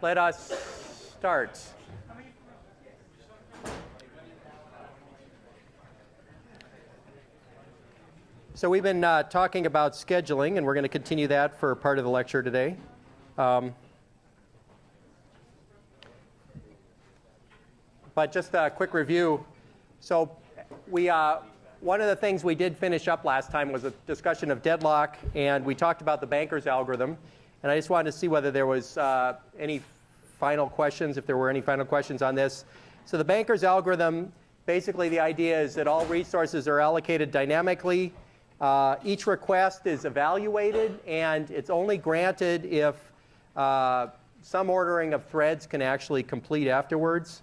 let us start. So we've been talking about scheduling, and we're going to continue that for part of the lecture today. But just a quick review. So one of the things we did finish up last time was a discussion of deadlock, and we talked about the banker's algorithm. And I just wanted to see whether there was any final questions, if there were any final questions on this. So the banker's algorithm, basically the idea is that all resources are allocated dynamically. Each request is evaluated, and it's only granted if some ordering of threads can actually complete afterwards.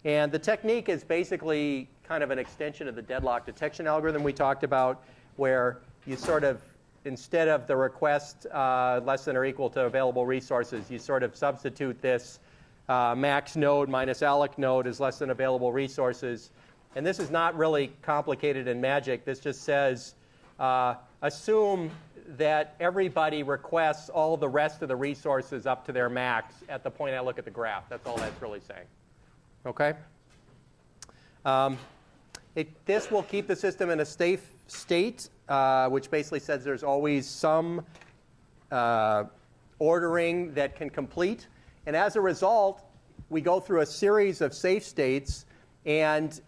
And the technique is basically kind of an extension of the deadlock detection algorithm we talked about, where you sort of, instead of the request less than or equal to available resources, you sort of substitute this max node minus alloc node as less than available resources. And this is not really complicated in magic. This just says assume that everybody requests all the rest of the resources up to their max at the point I look at the graph. That's all that's really saying. Okay? This will keep the system in a safe state, which basically says there's always some ordering that can complete. And as a result, we go through a series of safe states, and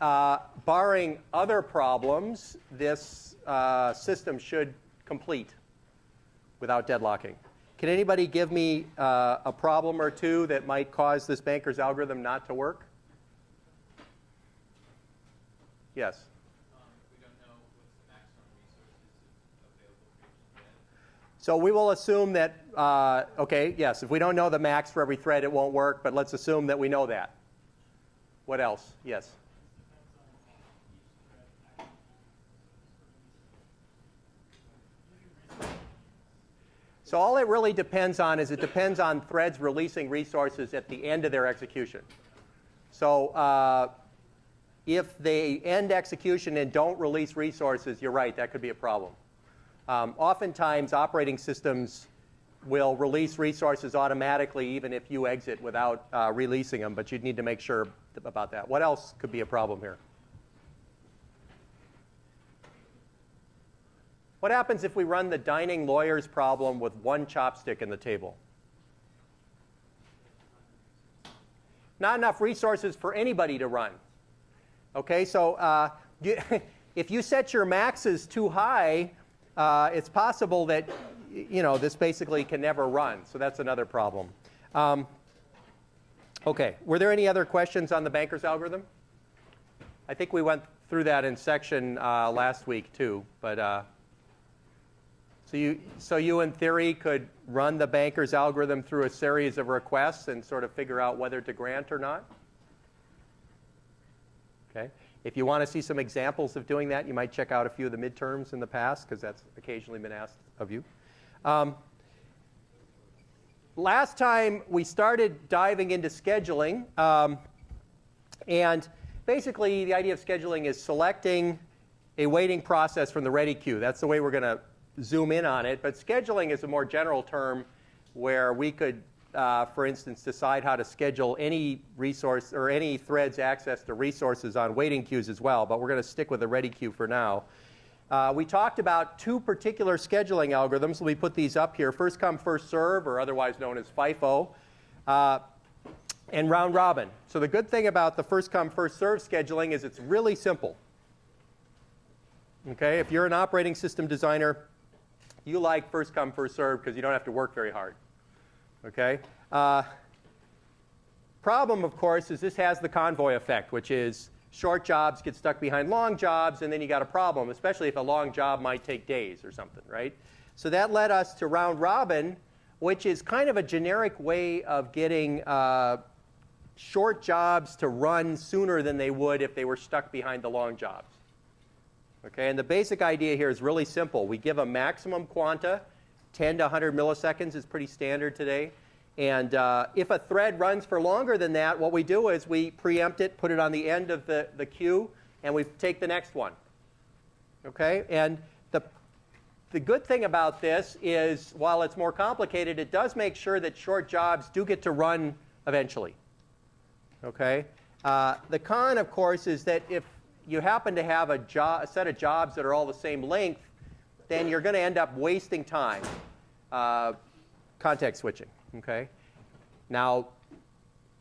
barring other problems, this system should complete without deadlocking. Can anybody give me a problem or two that might cause this banker's algorithm not to work? Yes? We don't know what's the maximum resources available for each thread. So we will assume that, OK, yes, if we don't know the max for every thread, it won't work. But let's assume that we know that. What else? Yes? So all it really depends on is it depends on threads releasing resources at the end of their execution. So if they end execution and don't release resources, you're right, that could be a problem. Oftentimes, operating systems will release resources automatically even if you exit without releasing them, but you'd need to make sure about that. What else could be a problem here? What happens if we run the dining lawyer's problem with one chopstick in the table? Not enough resources for anybody to run. OK, so if you set your maxes too high, it's possible that this basically can never run. So that's another problem. OK, were there any other questions on the banker's algorithm? I think we went through that in section last week, too. But so you, in theory, could run the banker's algorithm through a series of requests and sort of figure out whether to grant or not? Okay. If you want to see some examples of doing that, you might check out a few of the midterms in the past, because that's occasionally been asked of you. Last time, we started diving into scheduling. And basically, the idea of scheduling is selecting a waiting process from the ready queue. That's the way we're going to zoom in on it. But scheduling is a more general term where we could, for instance, decide how to schedule any resource or any thread's access to resources on waiting queues as well. But we're going to stick with the ready queue for now. We talked about two particular scheduling algorithms. Let me put these up here. First come, first serve, or otherwise known as FIFO, and round robin. So the good thing about the first come, first serve scheduling is it's really simple. Okay, if you're an operating system designer, you like first come, first serve because you don't have to work very hard. Okay? Problem, of course, is this has the convoy effect, which is short jobs get stuck behind long jobs, and then you got a problem, especially if a long job might take days or something, right? So that led us to round robin, which is kind of a generic way of getting short jobs to run sooner than they would if they were stuck behind the long jobs. Okay, and the basic idea here is really simple. We give a maximum quanta. 10 to 100 milliseconds is pretty standard today. And if a thread runs for longer than that, what we do is we preempt it, put it on the end of the queue, and we take the next one. Okay, and the good thing about this is, while it's more complicated, it does make sure that short jobs do get to run eventually. Okay? The con, of course, is that if you happen to have a set of jobs that are all the same length, then you're going to end up wasting time context switching. Okay? Now,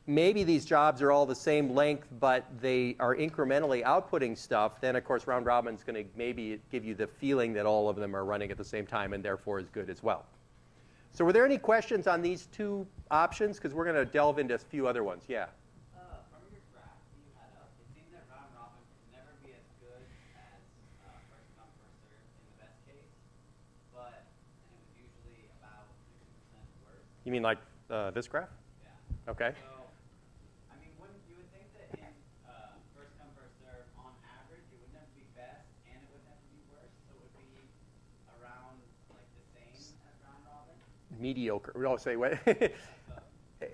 maybe these jobs are all the same length, but they are incrementally outputting stuff. Then, of course, round robin is going to maybe give you the feeling that all of them are running at the same time and therefore is good as well. So were there any questions on these two options? Because we're going to delve into a few other ones. Yeah? From your graph that you had up, it seemed that round robin could never be as good as first come, first serve in the best case, and it was usually about 60% worse. You mean like this graph? Yeah. Okay. So, I mean, you would think that in first come, first serve, on average, it would never be best and it would never be worse. So it would be around like the same as round robin. Mediocre. Oh, say what?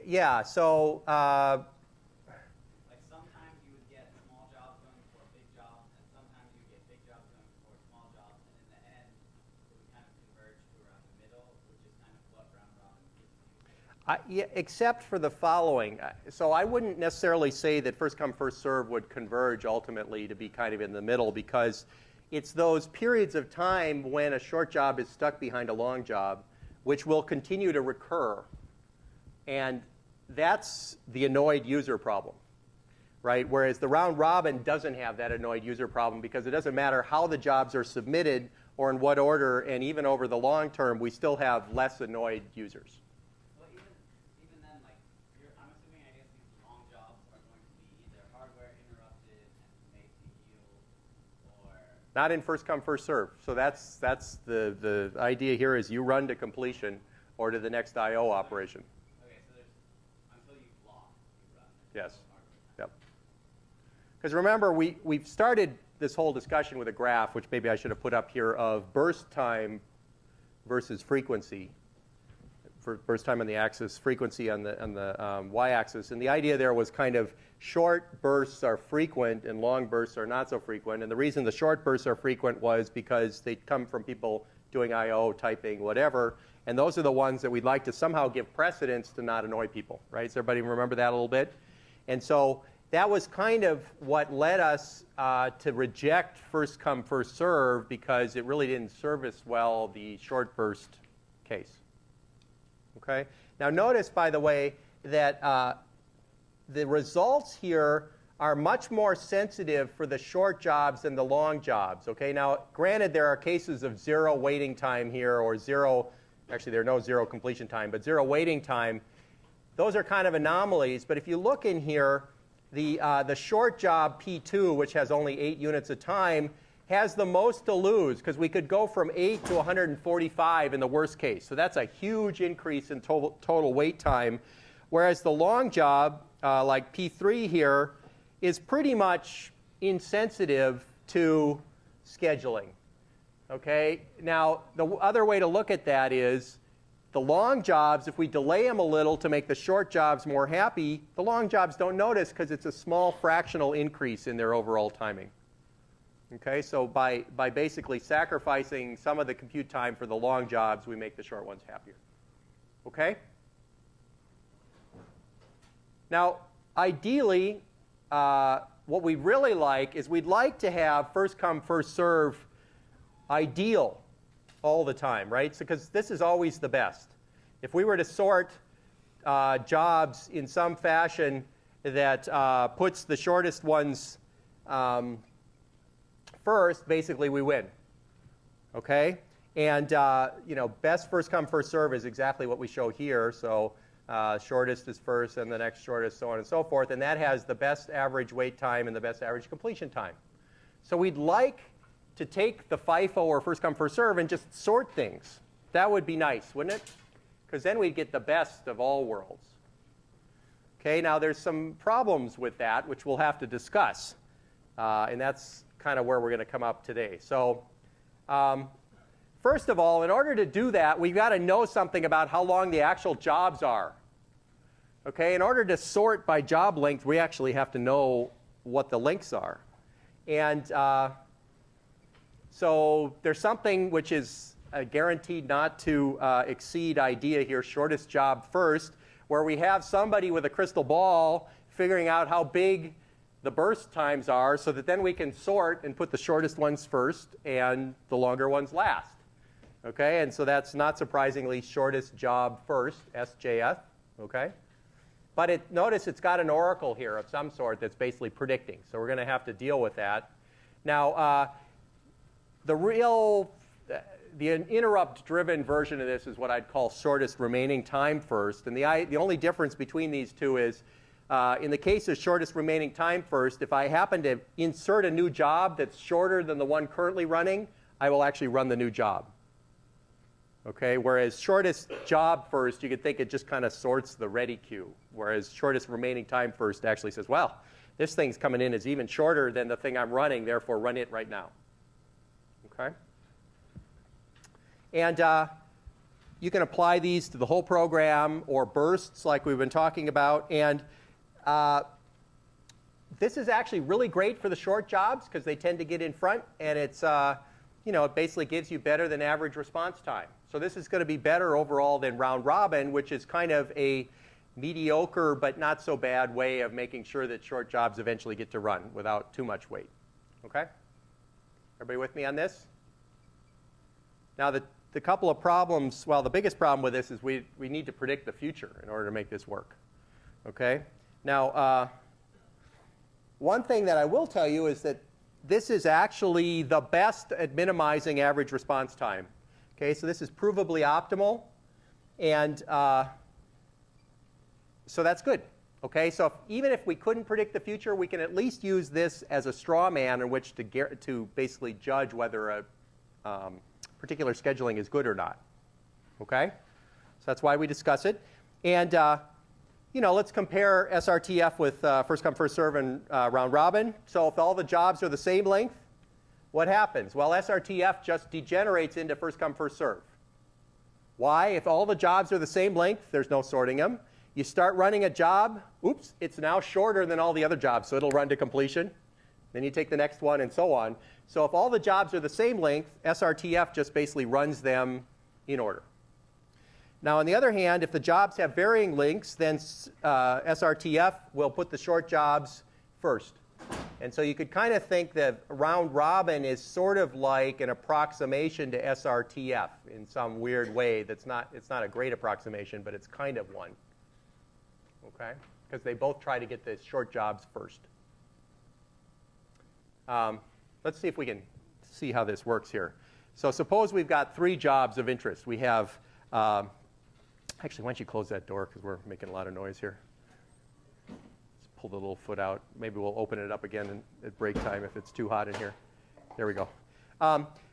Yeah. So. Like sometimes you would get small jobs going before big jobs, and sometimes you get big jobs going before small jobs, and in the end, it would kind of converge to around the middle, which is kind of what round robin gives you. Yeah, except for the following. So I wouldn't necessarily say that first come, first serve would converge ultimately to be kind of in the middle, because it's those periods of time when a short job is stuck behind a long job, which will continue to recur. And that's the annoyed user problem, right? Whereas the round robin doesn't have that annoyed user problem, because it doesn't matter how the jobs are submitted or in what order, and even over the long term, we still have less annoyed users. Well, even then, like, I'm assuming, I guess, these long jobs are going to be either hardware interrupted and made to yield, or... Not in first come, first serve. So that's the idea here is you run to completion or to the next I/O operation. Okay, so there's, until you block, you run. Yes. Yep. Because remember, we've started this whole discussion with a graph, which maybe I should have put up here, of burst time versus frequency. For burst time on the axis, frequency on the y-axis. And the idea there was kind of short bursts are frequent and long bursts are not so frequent. And the reason the short bursts are frequent was because they come from people doing I/O, typing, whatever. And those are the ones that we'd like to somehow give precedence to not annoy people, right? Does everybody remember that a little bit? And so that was kind of what led us to reject first come, first serve, because it really didn't service well the short burst case. Okay? Now notice, by the way, that the results here are much more sensitive for the short jobs than the long jobs. Okay? Now, granted, there are cases of zero waiting time here, or zero, actually there are no zero completion time, but zero waiting time. Those are kind of anomalies. But if you look in here, the short job P2, which has only 8 units of time, has the most to lose, because we could go from 8 to 145 in the worst case. So that's a huge increase in total wait time. Whereas the long job, like P3 here, is pretty much insensitive to scheduling. Okay? Now, the other way to look at that is the long jobs, if we delay them a little to make the short jobs more happy, the long jobs don't notice because it's a small fractional increase in their overall timing. Okay, so by basically sacrificing some of the compute time for the long jobs, we make the short ones happier. Okay? Now, ideally, what we'd really like is we'd like to have first come, first serve ideal all the time, right? So, because this is always the best. If we were to sort jobs in some fashion that puts the shortest ones first, basically we win. Okay? And best first come, first serve is exactly what we show here. So shortest is first, and the next shortest, so on and so forth. And that has the best average wait time and the best average completion time. So we'd like to take the FIFO, or first come, first serve, and just sort things. That would be nice, wouldn't it? Because then we'd get the best of all worlds. Okay, now there's some problems with that, which we'll have to discuss. And that's kind of where we're going to come up today. So first of all, in order to do that, we've got to know something about how long the actual jobs are. Okay, in order to sort by job length, we actually have to know what the lengths are. And so there's something which is a guaranteed not to exceed idea here, shortest job first, where we have somebody with a crystal ball figuring out how big the burst times are so that then we can sort and put the shortest ones first and the longer ones last. Okay, and so that's not surprisingly shortest job first, SJF. Okay, but notice it's got an oracle here of some sort that's basically predicting. So we're going to have to deal with that. Now, the interrupt-driven version of this is what I'd call shortest remaining time first. And the only difference between these two is, in the case of shortest remaining time first, if I happen to insert a new job that's shorter than the one currently running, I will actually run the new job. Okay, whereas shortest job first, you could think it just kind of sorts the ready queue. Whereas shortest remaining time first actually says, well, this thing's coming in as even shorter than the thing I'm running, therefore run it right now. Okay? And you can apply these to the whole program or bursts like we've been talking about. And this is actually really great for the short jobs because they tend to get in front, and it's it basically gives you better than average response time. So this is going to be better overall than round robin, which is kind of a mediocre but not so bad way of making sure that short jobs eventually get to run without too much wait. Okay? Everybody with me on this? Now the couple of problems, well, the biggest problem with this is we need to predict the future in order to make this work. Okay? Now, one thing that I will tell you is that this is actually the best at minimizing average response time. Okay, so this is provably optimal, and so that's good. Okay, so even if we couldn't predict the future, we can at least use this as a straw man in which to basically judge whether a particular scheduling is good or not. Okay, so that's why we discuss it, and let's compare SRTF with first come first serve and round robin. So if all the jobs are the same length, what happens? Well, SRTF just degenerates into first come first serve. Why? If all the jobs are the same length, there's no sorting them. You start running a job, oops, it's now shorter than all the other jobs, so it'll run to completion. Then you take the next one and so on. So if all the jobs are the same length, SRTF just basically runs them in order. Now, on the other hand, if the jobs have varying lengths, then SRTF will put the short jobs first. And so you could kind of think that round robin is sort of like an approximation to SRTF in some weird way. It's not a great approximation, but it's kind of one. Okay? Because they both try to get the short jobs first. Let's see if we can see how this works here. So suppose we've got 3 jobs of interest. We have actually, why don't you close that door because we're making a lot of noise here. Let's pull the little foot out. Maybe we'll open it up again at break time if it's too hot in here. There we go.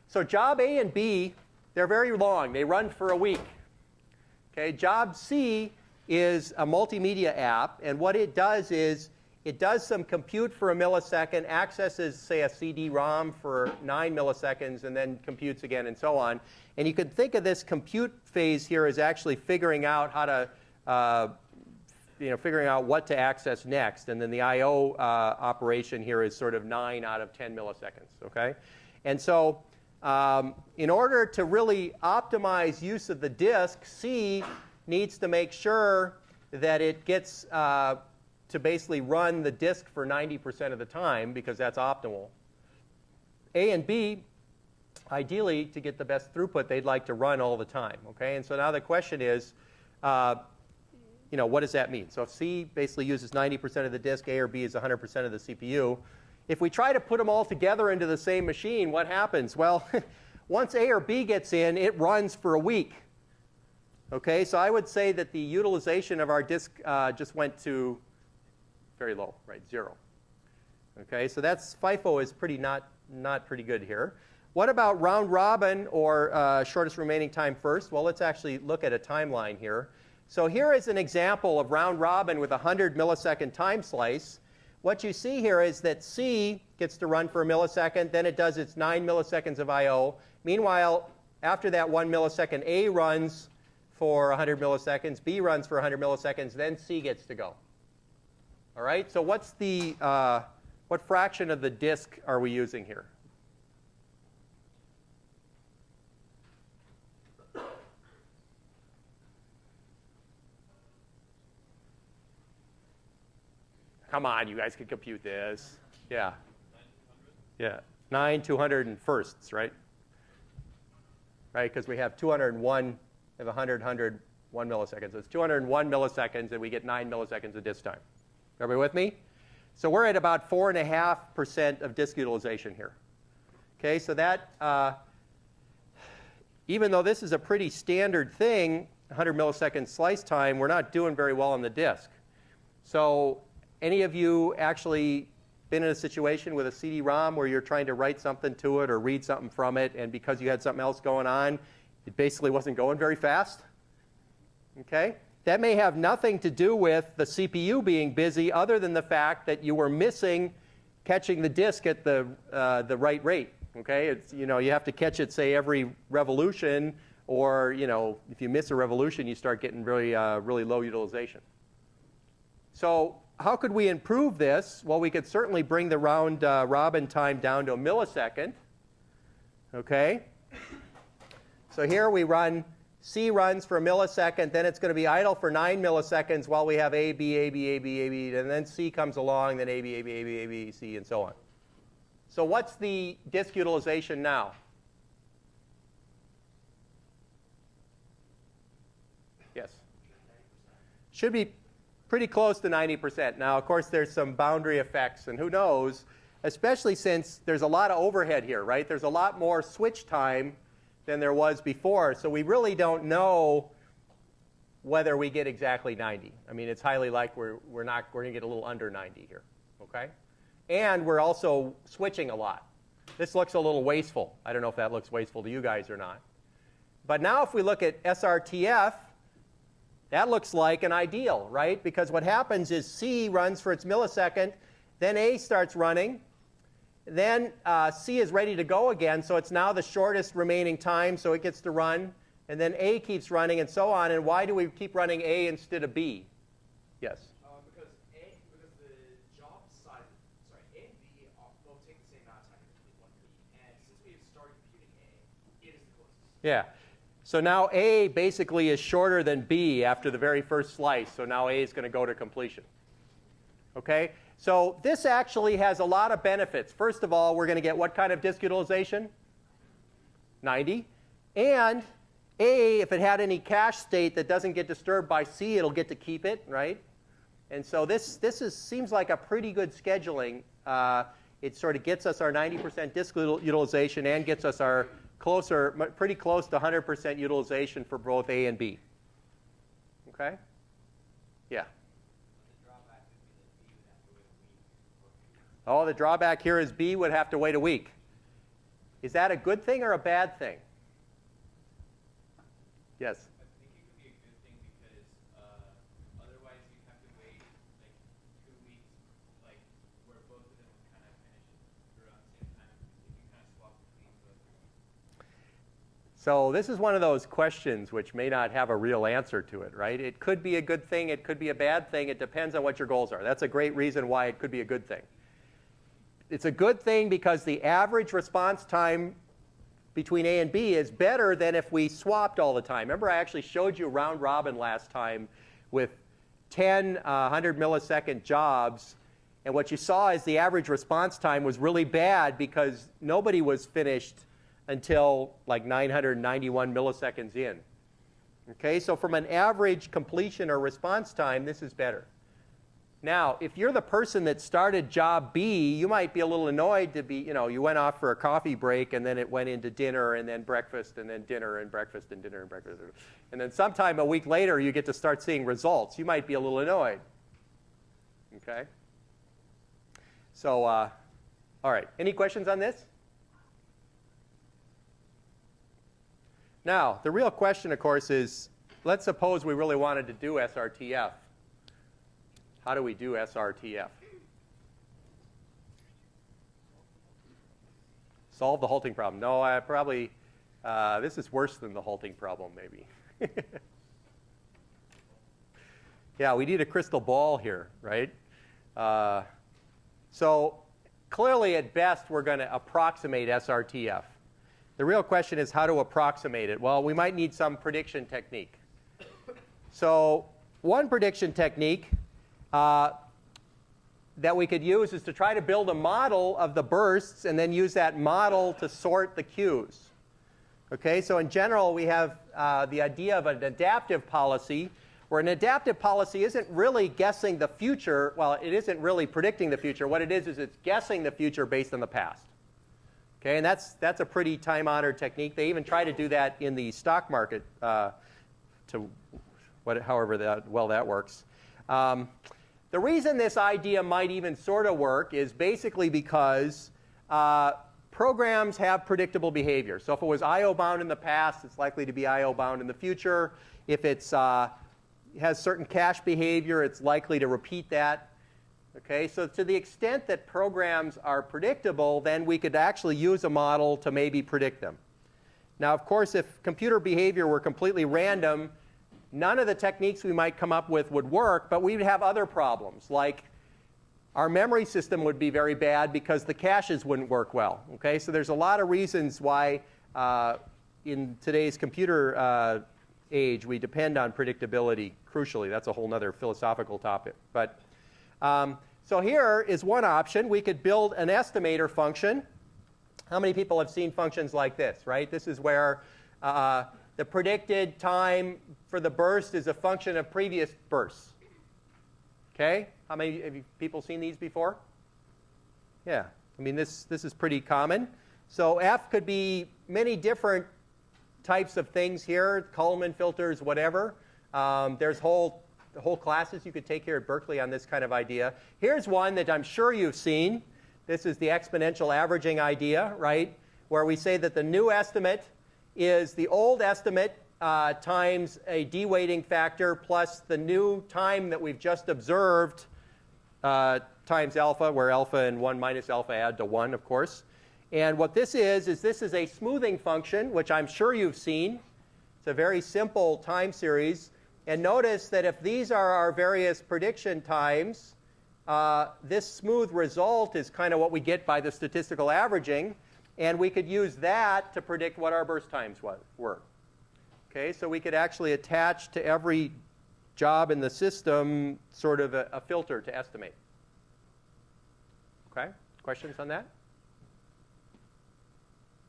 So job A and B, they're very long. They run for a week. Okay, job C is a multimedia app, and what it does is it does some compute for a millisecond, accesses, say, a CD-ROM for 9 milliseconds, and then computes again, and so on. And you could think of this compute phase here as actually figuring out how to, figuring out what to access next. And then the I/O operation here is sort of 9 out of 10 milliseconds. Okay, and so in order to really optimize use of the disk, C needs to make sure that it gets to basically run the disk for 90% of the time, because that's optimal. A and B, ideally, to get the best throughput, they'd like to run all the time. Okay, and so now the question is, what does that mean? So if C basically uses 90% of the disk, A or B is 100% of the CPU. If we try to put them all together into the same machine, what happens? Well, once A or B gets in, it runs for a week. Okay, so I would say that the utilization of our disk just went to very low, right, 0. Okay, so that's FIFO is pretty not pretty good here. What about round robin or shortest remaining time first? Well, let's actually look at a timeline here. So here is an example of round robin with a 100 millisecond time slice. What you see here is that C gets to run for a millisecond, then it does its 9 milliseconds of I/O. Meanwhile, after that 1 millisecond, A runs for 100 milliseconds, B runs for 100 milliseconds, then C gets to go. All right, so what's the, what fraction of the disk are we using here? Come on, you guys can compute this. Yeah. Yeah. 9/201sts, right? Right, because we have 201, we have 100, 100, 1 millisecond. So it's 201 milliseconds, and we get 9 milliseconds of disk time. Everybody with me? So we're at about 4.5% of disk utilization here. Okay, so that, even though this is a pretty standard thing, 100 millisecond slice time, we're not doing very well on the disk. So any of you actually been in a situation with a CD-ROM where you're trying to write something to it or read something from it, and because you had something else going on, it basically wasn't going very fast? Okay? That may have nothing to do with the CPU being busy other than the fact that you were missing catching the disk at the right rate. Okay? It's, you have to catch it, say, every revolution, or if you miss a revolution, you start getting really, really low utilization. So how could we improve this? Well, we could certainly bring the round robin time down to a millisecond. Okay? So here we run, C runs for a millisecond, then it's going to be idle for 9 milliseconds while we have A, B, A, B, A, B, A, B, and then C comes along, then A, B, A, B, A, B, A, B, C, and so on. So what's the disk utilization now? Yes? Should be pretty close to 90%. Now, of course, there's some boundary effects, and who knows, especially since there's a lot of overhead here, right? There's a lot more switch time than there was before, so we really don't know whether we get exactly 90. I mean, it's highly likely we're going to get a little under 90 here, okay? And we're also switching a lot. This looks a little wasteful. I don't know if that looks wasteful to you guys or not. But now if we look at SRTF, that looks like an ideal, right? Because what happens is C runs for its millisecond, then A starts running, then C is ready to go again, so it's now the shortest remaining time, so it gets to run, and then A keeps running, and so on. And why do we keep running A instead of B? Yes? Because the job size, A and B both take the same amount of time to complete one B, and since we have started computing A, it is the closest. Yeah. So now A basically is shorter than B after the very first slice, so now A is going to go to completion. Okay? So this actually has a lot of benefits. First of all, we're going to get what kind of disk utilization? 90. And A, if it had any cache state that doesn't get disturbed by C, it'll get to keep it, right? And so this seems like a pretty good scheduling. It sort of gets us our 90% disk utilization and gets us our pretty close to 100% utilization for both A and B. Okay? Yeah? Oh, the drawback here is B would have to wait a week. Is that a good thing or a bad thing? Yes? I think it could be a good thing because otherwise you'd have to wait like 2 weeks, like where both of them would kind of finish around the same time. If you kind of swap between both. So this is one of those questions which may not have a real answer to it, right? It could be a good thing, it could be a bad thing. It depends on what your goals are. That's a great reason why it could be a good thing. It's a good thing because the average response time between A and B is better than if we swapped all the time. Remember, I actually showed you round robin last time with 10 100 millisecond jobs, and what you saw is the average response time was really bad because nobody was finished until like 991 milliseconds in. Okay, so from an average completion or response time, this is better. Now, if you're the person that started job B, you might be a little annoyed to be, you went off for a coffee break and then it went into dinner and then breakfast and then dinner and breakfast and dinner and breakfast. And then sometime a week later, you get to start seeing results. You might be a little annoyed. Okay? So, all right. Any questions on this? Now, the real question, of course, is let's suppose we really wanted to do SRTF. How do we do SRTF? Solve the halting problem. No, I probably, this is worse than the halting problem, maybe. Yeah, we need a crystal ball here, right? So clearly, at best, we're going to approximate SRTF. The real question is how to approximate it. Well, we might need some prediction technique. So one prediction technique that we could use is to try to build a model of the bursts and then use that model to sort the queues. Okay, so in general, we have the idea of an adaptive policy, where an adaptive policy isn't really guessing the future. Well, it isn't really predicting the future. What it is it's guessing the future based on the past. Okay, and that's a pretty time-honored technique. They even try to do that in the stock market, however well that works. The reason this idea might even sort of work is basically because programs have predictable behavior. So if it was I/O bound in the past, it's likely to be I/O bound in the future. If it's has certain cache behavior, it's likely to repeat that. Okay, so to the extent that programs are predictable, then we could actually use a model to maybe predict them. Now, of course, if computer behavior were completely random, none of the techniques we might come up with would work, but we would have other problems, like our memory system would be very bad because the caches wouldn't work well. Okay, so there's a lot of reasons why in today's computer age we depend on predictability crucially. That's a whole other philosophical topic. But so here is one option. We could build an estimator function. How many people have seen functions like this, right? This is where the predicted time for the burst is a function of previous bursts. Okay? How many have you people seen these before? Yeah. I mean, this is pretty common. So F could be many different types of things here, Kalman filters, whatever. There's whole classes you could take here at Berkeley on this kind of idea. Here's one that I'm sure you've seen. This is the exponential averaging idea, right? Where we say that the new estimate is the old estimate times a deweighting factor plus the new time that we've just observed times alpha, where alpha and 1 minus alpha add to 1, of course. And what this is this is a smoothing function, which I'm sure you've seen. It's a very simple time series. And notice that if these are our various prediction times, this smooth result is kind of what we get by the statistical averaging. And we could use that to predict what our burst times were. Okay, so we could actually attach to every job in the system sort of a filter to estimate. Okay, questions on that?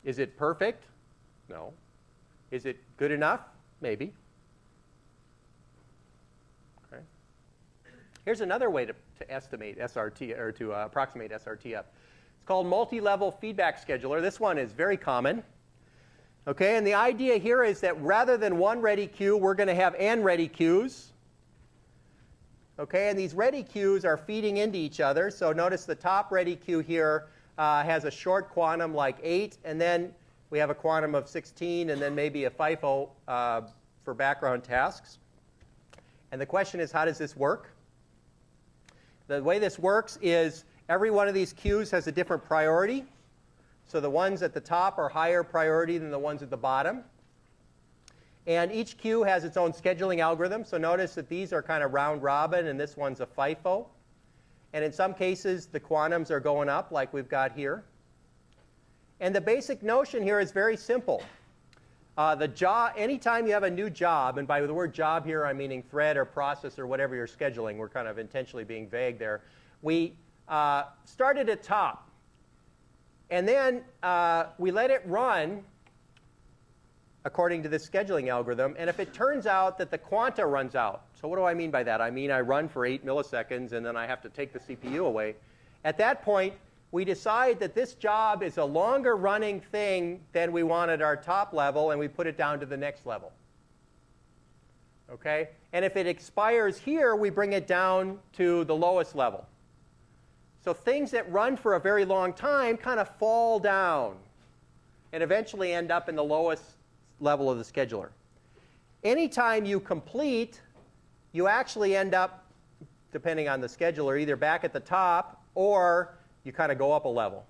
Is it perfect? No. Is it good enough? Maybe. Okay. Here's another way to estimate SRT, or to approximate SRTF. It's called multi-level feedback scheduler. This one is very common. Okay, and the idea here is that rather than one ready queue, we're going to have n ready queues. Okay, and these ready queues are feeding into each other. So notice the top ready queue here has a short quantum like 8, and then we have a quantum of 16, and then maybe a FIFO for background tasks. And the question is, how does this work? The way this works is every one of these queues has a different priority. So the ones at the top are higher priority than the ones at the bottom. And each queue has its own scheduling algorithm. So notice that these are kind of round robin, and this one's a FIFO. And in some cases, the quantums are going up, like we've got here. And the basic notion here is very simple. Anytime you have a new job, and by the word job here, I'm meaning thread or process or whatever you're scheduling. We're kind of intentionally being vague there. We start at the top. And then we let it run according to this scheduling algorithm. And if it turns out that the quanta runs out, so what do I mean by that? I mean I run for 8 milliseconds, and then I have to take the CPU away. At that point, we decide that this job is a longer running thing than we want at our top level, and we put it down to the next level. Okay? And if it expires here, we bring it down to the lowest level. So things that run for a very long time kind of fall down and eventually end up in the lowest level of the scheduler. Anytime you complete, you actually end up, depending on the scheduler, either back at the top or you kind of go up a level.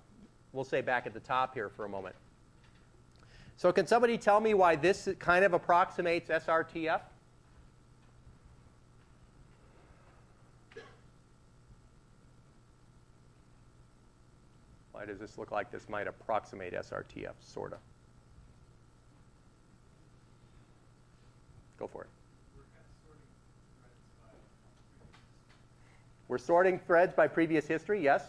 We'll say back at the top here for a moment. So can somebody tell me why this kind of approximates SRTF? Why does this look like this might approximate SRTF, sort of? Go for it. We're sorting threads by previous history, yes?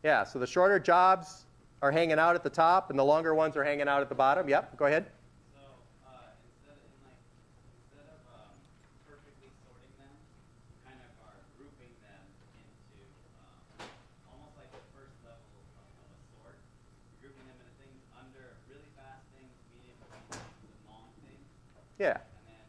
Yeah, so the shorter jobs are hanging out at the top, and the longer ones are hanging out at the bottom. Yep, go ahead. So instead of perfectly sorting them, you kind of are grouping them into almost like the first level of a sort. You're grouping them into things under really fast things, medium things, and long things, Yeah. and then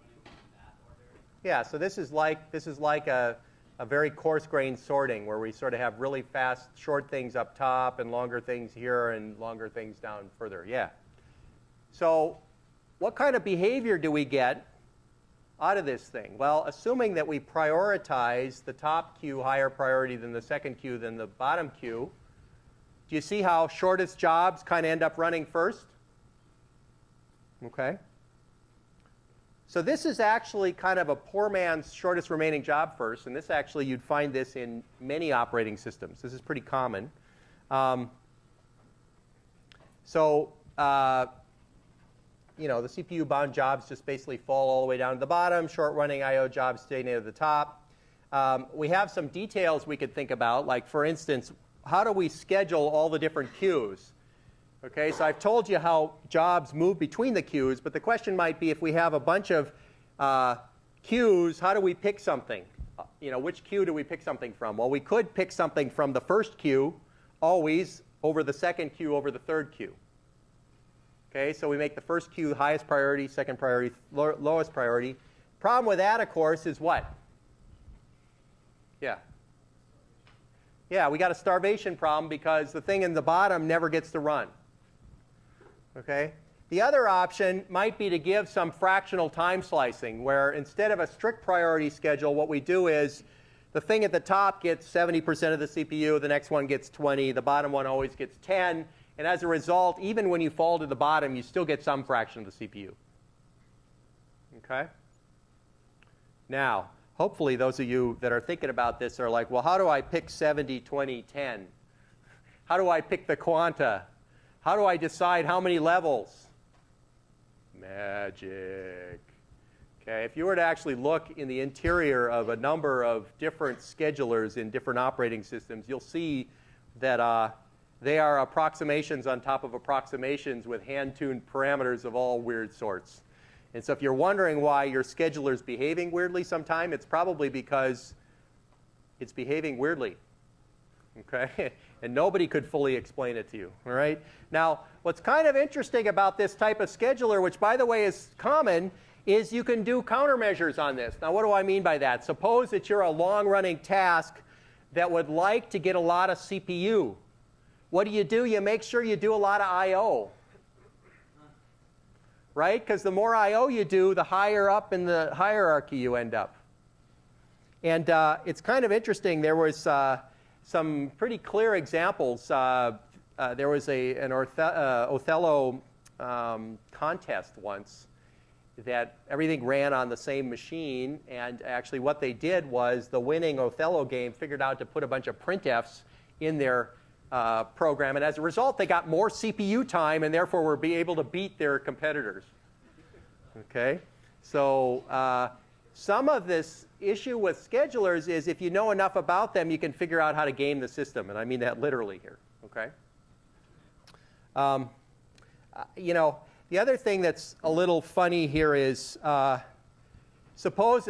running them in that order. Yeah, so this is like a very coarse-grained sorting where we sort of have really fast, short things up top and longer things here and longer things down further. Yeah. So what kind of behavior do we get out of this thing? Well, assuming that we prioritize the top queue higher priority than the second queue than the bottom queue, do you see how shortest jobs kind of end up running first? Okay. So this is actually kind of a poor man's shortest remaining job first, and this actually, you'd find this in many operating systems. This is pretty common. The CPU-bound jobs just basically fall all the way down to the bottom. Short-running I/O jobs stay near the top. We have some details we could think about, like, for instance, how do we schedule all the different queues? Okay, so I've told you how jobs move between the queues, but the question might be if we have a bunch of queues, how do we pick something? Which queue do we pick something from? Well, we could pick something from the first queue always over the second queue over the third queue. Okay, so we make the first queue highest priority, second priority, lowest priority. Problem with that, of course, is what? Yeah. Yeah, we got a starvation problem because the thing in the bottom never gets to run. Okay? The other option might be to give some fractional time slicing, where instead of a strict priority schedule, what we do is the thing at the top gets 70% of the CPU, the next one gets 20, the bottom one always gets 10, and as a result, even when you fall to the bottom, you still get some fraction of the CPU. Okay? Now, hopefully those of you that are thinking about this are like, well, how do I pick 70, 20, 10? How do I pick the quanta? How do I decide how many levels? Magic. Okay, if you were to actually look in the interior of a number of different schedulers in different operating systems, you'll see that they are approximations on top of approximations with hand-tuned parameters of all weird sorts. And so if you're wondering why your scheduler's behaving weirdly sometime, it's probably because it's behaving weirdly. Okay? And nobody could fully explain it to you. All right? Now, what's kind of interesting about this type of scheduler, which, by the way, is common, is you can do countermeasures on this. Now, what do I mean by that? Suppose that you're a long-running task that would like to get a lot of CPU. What do? You make sure you do a lot of I/O. Right? Because the more I/O you do, the higher up in the hierarchy you end up. And it's kind of interesting. There was some pretty clear examples. There was an Othello contest once that everything ran on the same machine, and actually what they did was the winning Othello game figured out to put a bunch of printfs in their program, and as a result they got more CPU time and therefore were able to beat their competitors. Okay? So some of this issue with schedulers is if you know enough about them, you can figure out how to game the system, and I mean that literally here. Okay? The other thing that's a little funny here is suppose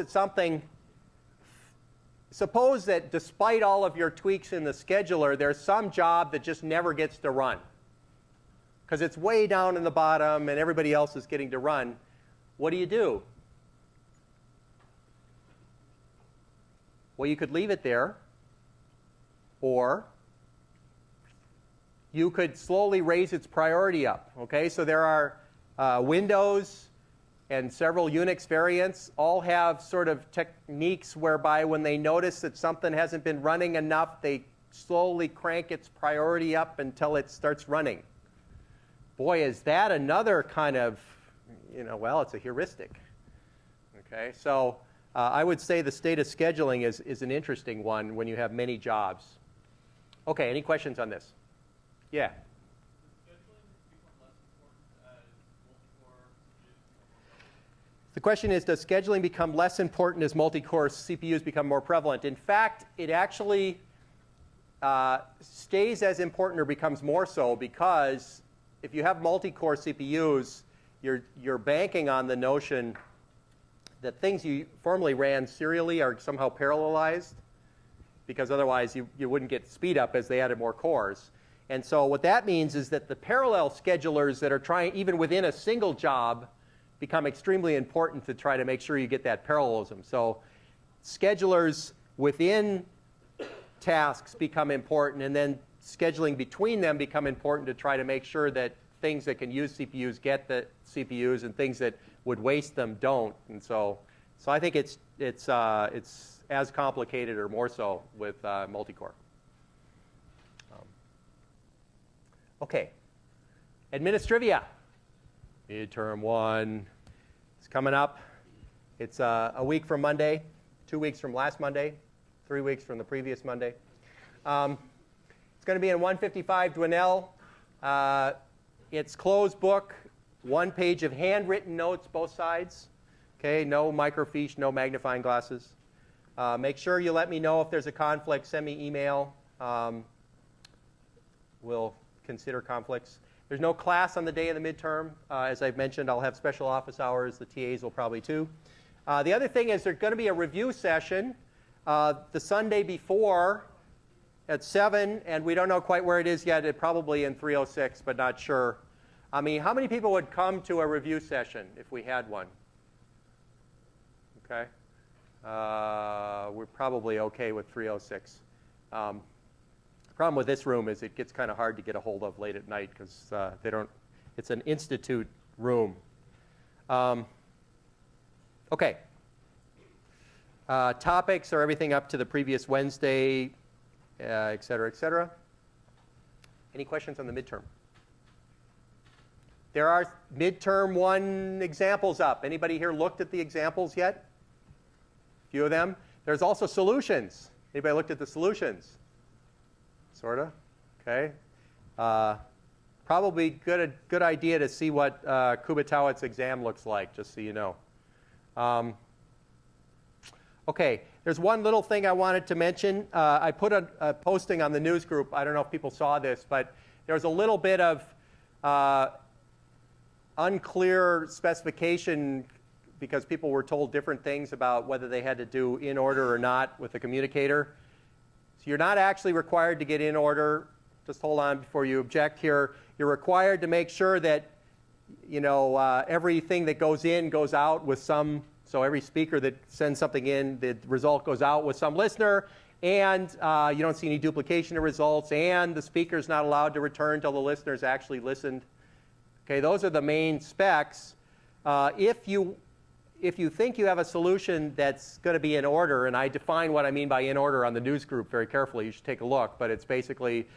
that despite all of your tweaks in the scheduler, there's some job that just never gets to run because it's way down in the bottom and everybody else is getting to run. What do? Well, you could leave it there, or you could slowly raise its priority up. Okay, so there are Windows and several Unix variants all have sort of techniques whereby when they notice that something hasn't been running enough, they slowly crank its priority up until it starts running. Boy, is that another kind of, well, it's a heuristic. Okay, so I would say the state of scheduling is an interesting one when you have many jobs. Okay, any questions on this? Yeah. The question is, does scheduling become less important as multi-core CPUs become more prevalent? In fact, it actually stays as important or becomes more so, because if you have multi-core CPUs, you're banking on the notion that things you formerly ran serially are somehow parallelized, because otherwise you wouldn't get speed up as they added more cores. And so what that means is that the parallel schedulers that are trying, even within a single job, become extremely important to try to make sure you get that parallelism. So schedulers within tasks become important, and then scheduling between them become important to try to make sure that things that can use CPUs get the CPUs, and things that would waste them don't. And so I think it's as complicated or more so with multi-core. Okay, administrivia. Midterm 1 is coming up. It's a week from Monday, 2 weeks from last Monday, 3 weeks from the previous Monday. It's going to be in 155 Dwinell. It's closed book, 1 page of handwritten notes, both sides. Okay, no microfiche, no magnifying glasses. Make sure you let me know if there's a conflict. Send me email. We'll consider conflicts. There's no class on the day of the midterm. As I've mentioned, I'll have special office hours. The TAs will probably too. The other thing is there's going to be a review session the Sunday before at 7, and we don't know quite where it is yet. It's probably in 306, but not sure. I mean, how many people would come to a review session if we had one? Okay. We're probably okay with 306. The problem with this room is it gets kind of hard to get a hold of late at night, because it's an institute room. Okay. Topics are everything up to the previous Wednesday, et cetera, et cetera. Any questions on the midterm? There are midterm 1 examples up. Anybody here looked at the examples yet? A few of them. There's also solutions. Anybody looked at the solutions? Sort of. Okay. Probably good idea to see what Kubiatowicz exam looks like, just so you know. Okay. There's one little thing I wanted to mention. I put a posting on the news group. I don't know if people saw this, but there's a little bit of unclear specification, because people were told different things about whether they had to do in order or not with the communicator. So you're not actually required to get in order. Just hold on before you object here. You're required to make sure that everything that goes in goes out with some. So every speaker that sends something in, the result goes out with some listener, and you don't see any duplication of results, and the speaker's not allowed to return until the listener's actually listened. Okay, those are the main specs. If you think you have a solution that's going to be in order, and I define what I mean by in order on the news group very carefully, you should take a look, but it's basically,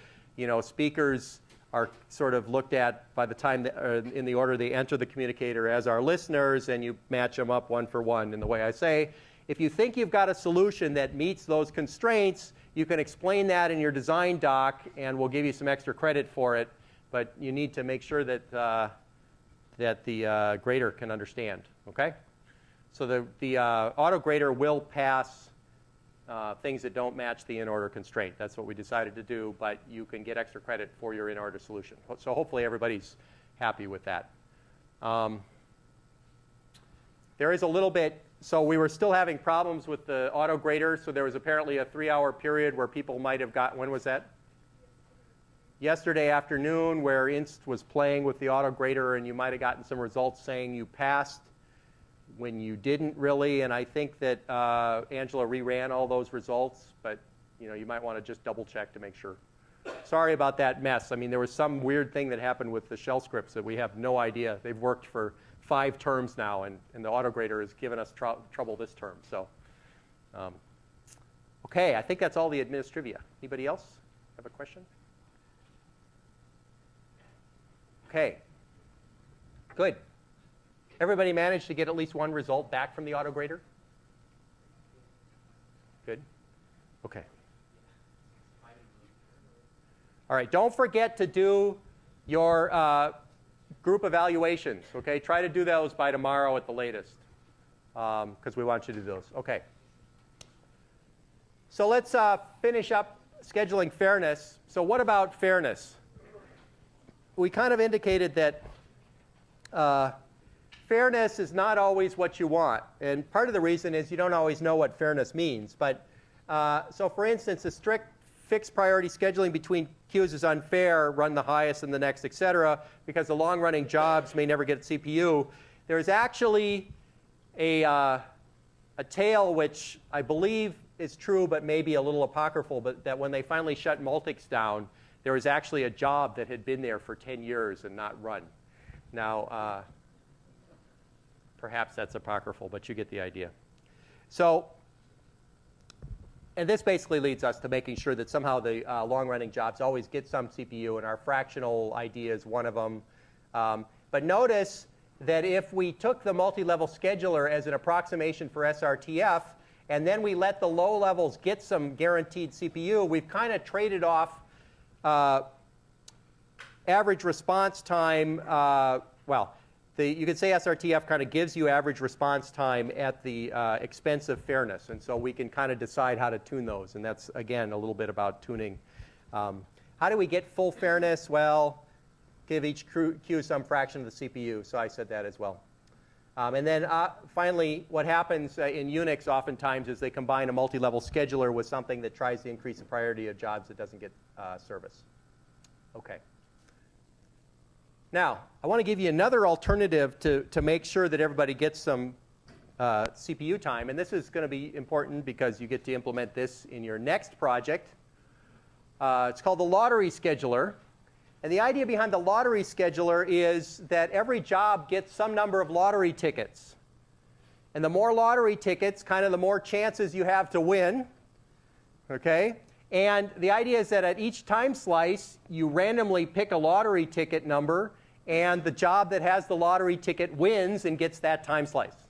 speakers are sort of looked at by the time in the order they enter the communicator as our listeners, and you match them up 1 for 1 in the way I say. If you think you've got a solution that meets those constraints, you can explain that in your design doc, and we'll give you some extra credit for it, but you need to make sure that the grader can understand, okay? So the auto grader will pass things that don't match the in-order constraint. That's what we decided to do, but you can get extra credit for your in-order solution. So hopefully everybody's happy with that. There is a little bit, so we were still having problems with the auto grader, so there was apparently a 3-hour period where people might have got, when was that? Yesterday afternoon, where Inst was playing with the auto grader, and you might have gotten some results saying you passed when you didn't really, and I think that Angela reran all those results, but you might want to just double check to make sure. Sorry about that mess. I mean, there was some weird thing that happened with the shell scripts that we have no idea. They've worked for 5 terms now, and the autograder has given us trouble this term. So, okay, I think that's all the administrivia. Anybody else have a question? Okay, good. Everybody managed to get at least one result back from the autograder? Good. Okay. All right, don't forget to do your group evaluations, okay? Try to do those by tomorrow at the latest. because we want you to do those. Okay. So let's finish up scheduling fairness. So what about fairness? We kind of indicated that fairness is not always what you want. And part of the reason is you don't always know what fairness means. But so for instance, a strict fixed priority scheduling between queues is unfair, run the highest and the next, et cetera, because the long-running jobs may never get CPU. There's actually a tale which I believe is true but maybe a little apocryphal, but that when they finally shut Multics down, there was actually a job that had been there for 10 years and not run. Now, perhaps that's apocryphal, but you get the idea. So, and this basically leads us to making sure that somehow the long-running jobs always get some CPU, and our fractional idea is one of them. But notice that if we took the multi-level scheduler as an approximation for SRTF, and then we let the low levels get some guaranteed CPU, we've kind of traded off average response time. You could say SRTF kind of gives you average response time at the expense of fairness. And so we can kind of decide how to tune those. And that's, again, a little bit about tuning. How do we get full fairness? Well, give each queue some fraction of the CPU. So I said that as well. And then finally, what happens in Unix oftentimes is they combine a multi-level scheduler with something that tries to increase the priority of jobs that doesn't get service. OK. Now, I want to give you another alternative to make sure that everybody gets some CPU time. And this is going to be important because you get to implement this in your next project. It's called the lottery scheduler. And the idea behind the lottery scheduler is that every job gets some number of lottery tickets. And the more lottery tickets, kind of the more chances you have to win. Okay? And the idea is that at each time slice, you randomly pick a lottery ticket number, and the job that has the lottery ticket wins and gets that time slice.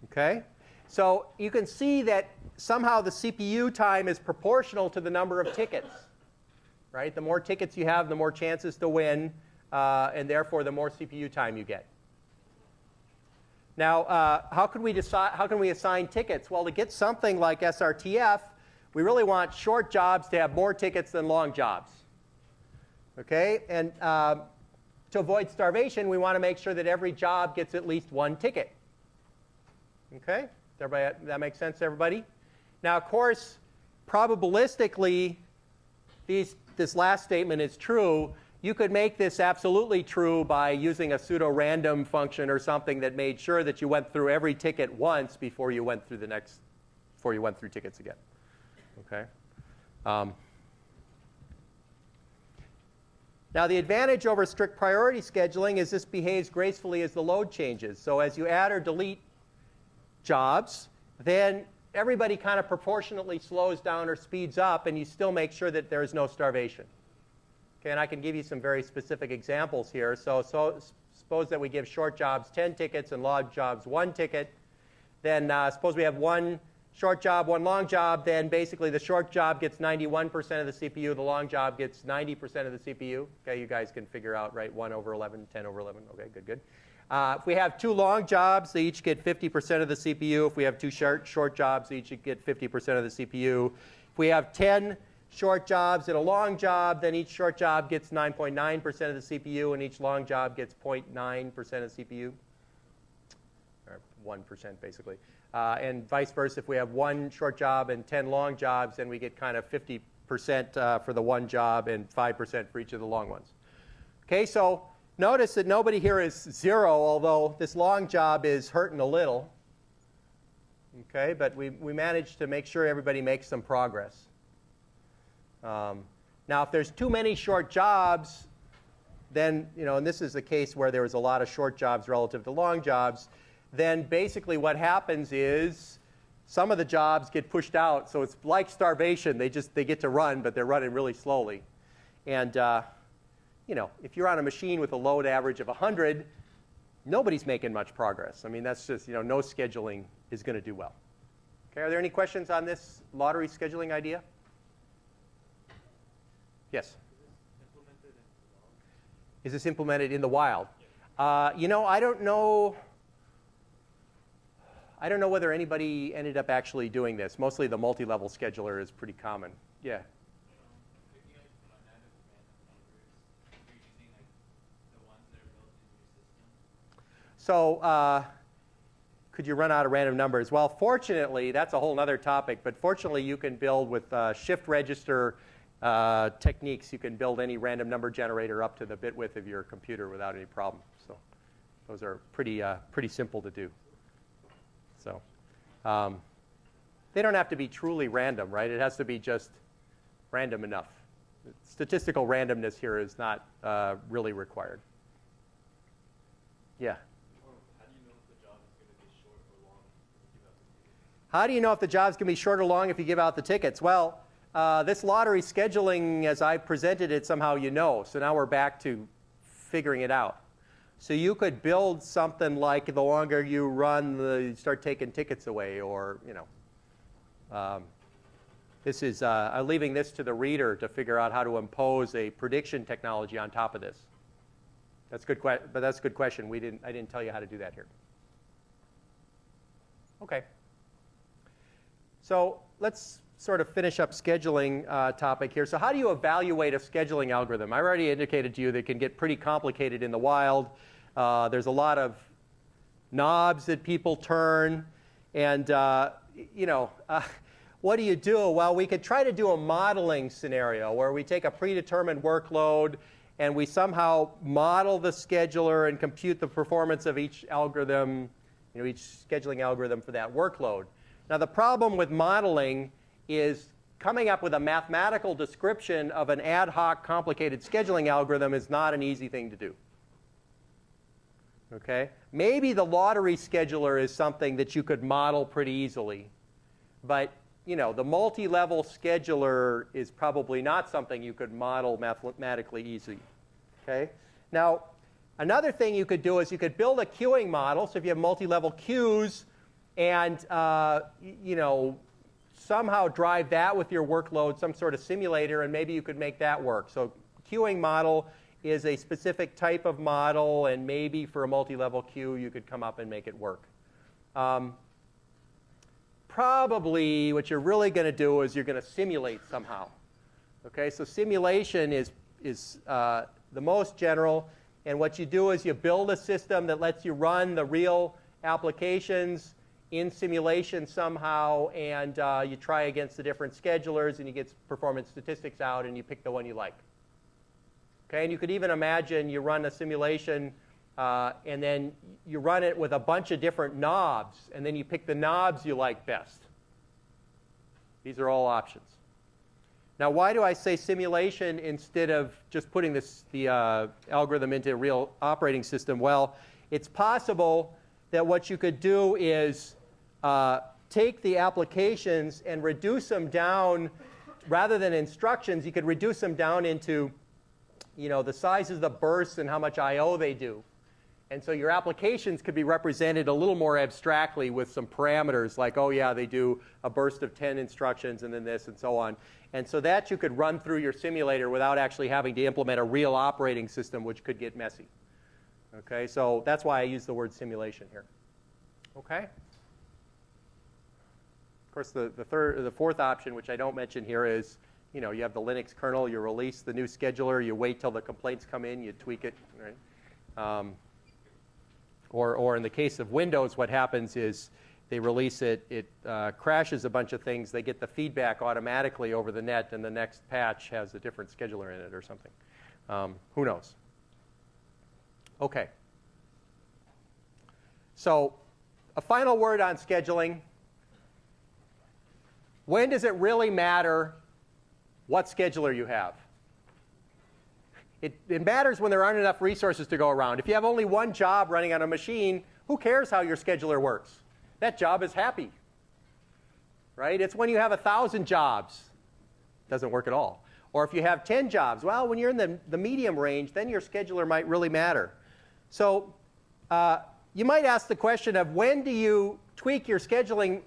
Okay? So you can see that somehow the CPU time is proportional to the number of tickets. Right? The more tickets you have, the more chances to win, and therefore the more CPU time you get. Now, how can we assign tickets? Well, to get something like SRTF, we really want short jobs to have more tickets than long jobs. Okay? And to avoid starvation, we want to make sure that every job gets at least one ticket. Okay? That makes sense to everybody? Now, of course, probabilistically, this last statement is true. You could make this absolutely true by using a pseudo-random function or something that made sure that you went through every ticket once before you went through tickets again. Okay? Now, the advantage over strict priority scheduling is this behaves gracefully as the load changes. So as you add or delete jobs, then everybody kind of proportionately slows down or speeds up, and you still make sure that there is no starvation. Okay, and I can give you some very specific examples here. So suppose that we give short jobs 10 tickets and long jobs 1 ticket. Then suppose we have one short job, one long job. Then basically the short job gets 91% of the CPU. The long job gets 90% of the CPU. Okay, you guys can figure out, right? 1 over 11, 10 over 11. Okay, good. If we have 2 long jobs, they each get 50% of the CPU. If we have 2 short jobs, they each get 50% of the CPU. If we have 10 short jobs and a long job, then each short job gets 9.9% of the CPU, and each long job gets 0.9% of the CPU, or 1% basically. And vice versa, if we have 1 short job and 10 long jobs, then we get kind of 50% for the one job and 5% for each of the long ones. Okay, so notice that nobody here is 0, although this long job is hurting a little. Okay, but we managed to make sure everybody makes some progress. Now, if there's too many short jobs, then, and this is the case where there was a lot of short jobs relative to long jobs, then basically what happens is some of the jobs get pushed out. So it's like starvation. They get to run, but they're running really slowly. And if you're on a machine with a load average of 100, nobody's making much progress. I mean, that's just, no scheduling is going to do well. Okay, are there any questions on this lottery scheduling idea? Yes? Is this implemented in the wild? I don't know I don't know whether anybody ended up actually doing this. Mostly the multi-level scheduler is pretty common. Yeah. If you like run out of random numbers, you're using like the ones that are built into your system. So could you run out of random numbers? Well, fortunately, that's a whole other topic, but fortunately you can build with shift register techniques, you can build any random number generator up to the bit width of your computer without any problem. So those are pretty simple to do. So they don't have to be truly random, right? It has to be just random enough. Statistical randomness here is not really required. Yeah? How do you know if the job's going to be short or long if you give out the tickets? Well, this lottery scheduling, as I presented it, somehow you know. So now we're back to figuring it out. So you could build something like the longer you run, you start taking tickets away, or, you know. This is, I'm leaving this to the reader to figure out how to impose a prediction technology on top of this. That's good, but that's a good question. I didn't tell you how to do that here. Okay. So let's sort of finish up scheduling topic here. So how do you evaluate a scheduling algorithm? I already indicated to you that it can get pretty complicated in the wild. There's a lot of knobs that people turn. And, what do you do? Well, we could try to do a modeling scenario where we take a predetermined workload and we somehow model the scheduler and compute the performance of each algorithm, each scheduling algorithm for that workload. Now, the problem with modeling is coming up with a mathematical description of an ad hoc, complicated scheduling algorithm is not an easy thing to do. Okay? Maybe the lottery scheduler is something that you could model pretty easily. But, the multi-level scheduler is probably not something you could model mathematically easy. Okay? Now, another thing you could do is you could build a queuing model. So if you have multi-level queues, and somehow drive that with your workload, some sort of simulator, and maybe you could make that work. So queuing model is a specific type of model, and maybe for a multi-level queue you could come up and make it work. Probably what you're really going to do is you're going to simulate somehow. Okay, so simulation is the most general, and what you do is you build a system that lets you run the real applications in simulation somehow, and you try against the different schedulers, and you get performance statistics out, and you pick the one you like. Okay, and you could even imagine you run a simulation, and then you run it with a bunch of different knobs, and then you pick the knobs you like best. These are all options. Now, why do I say simulation instead of just putting the algorithm into a real operating system? Well, it's possible that what you could do is take the applications and reduce them down, rather than instructions, you could reduce them down into the sizes of the bursts and how much I/O they do. And so your applications could be represented a little more abstractly with some parameters like, oh yeah, they do a burst of 10 instructions and then this and so on. And so that you could run through your simulator without actually having to implement a real operating system, which could get messy. Okay, so that's why I use the word simulation here. Okay? Of course, the fourth option, which I don't mention here, is you have the Linux kernel, you release the new scheduler, you wait till the complaints come in, you tweak it, right? Or in the case of Windows, what happens is they release it, it crashes a bunch of things, they get the feedback automatically over the net, and the next patch has a different scheduler in it or something. Who knows? Okay. So a final word on scheduling. When does it really matter what scheduler you have? It matters when there aren't enough resources to go around. If you have only one job running on a machine, who cares how your scheduler works? That job is happy. Right? It's when you have 1,000 jobs, it doesn't work at all. Or if you have 10 jobs, well, when you're in the medium range, then your scheduler might really matter. So you might ask the question of when do you tweak your scheduling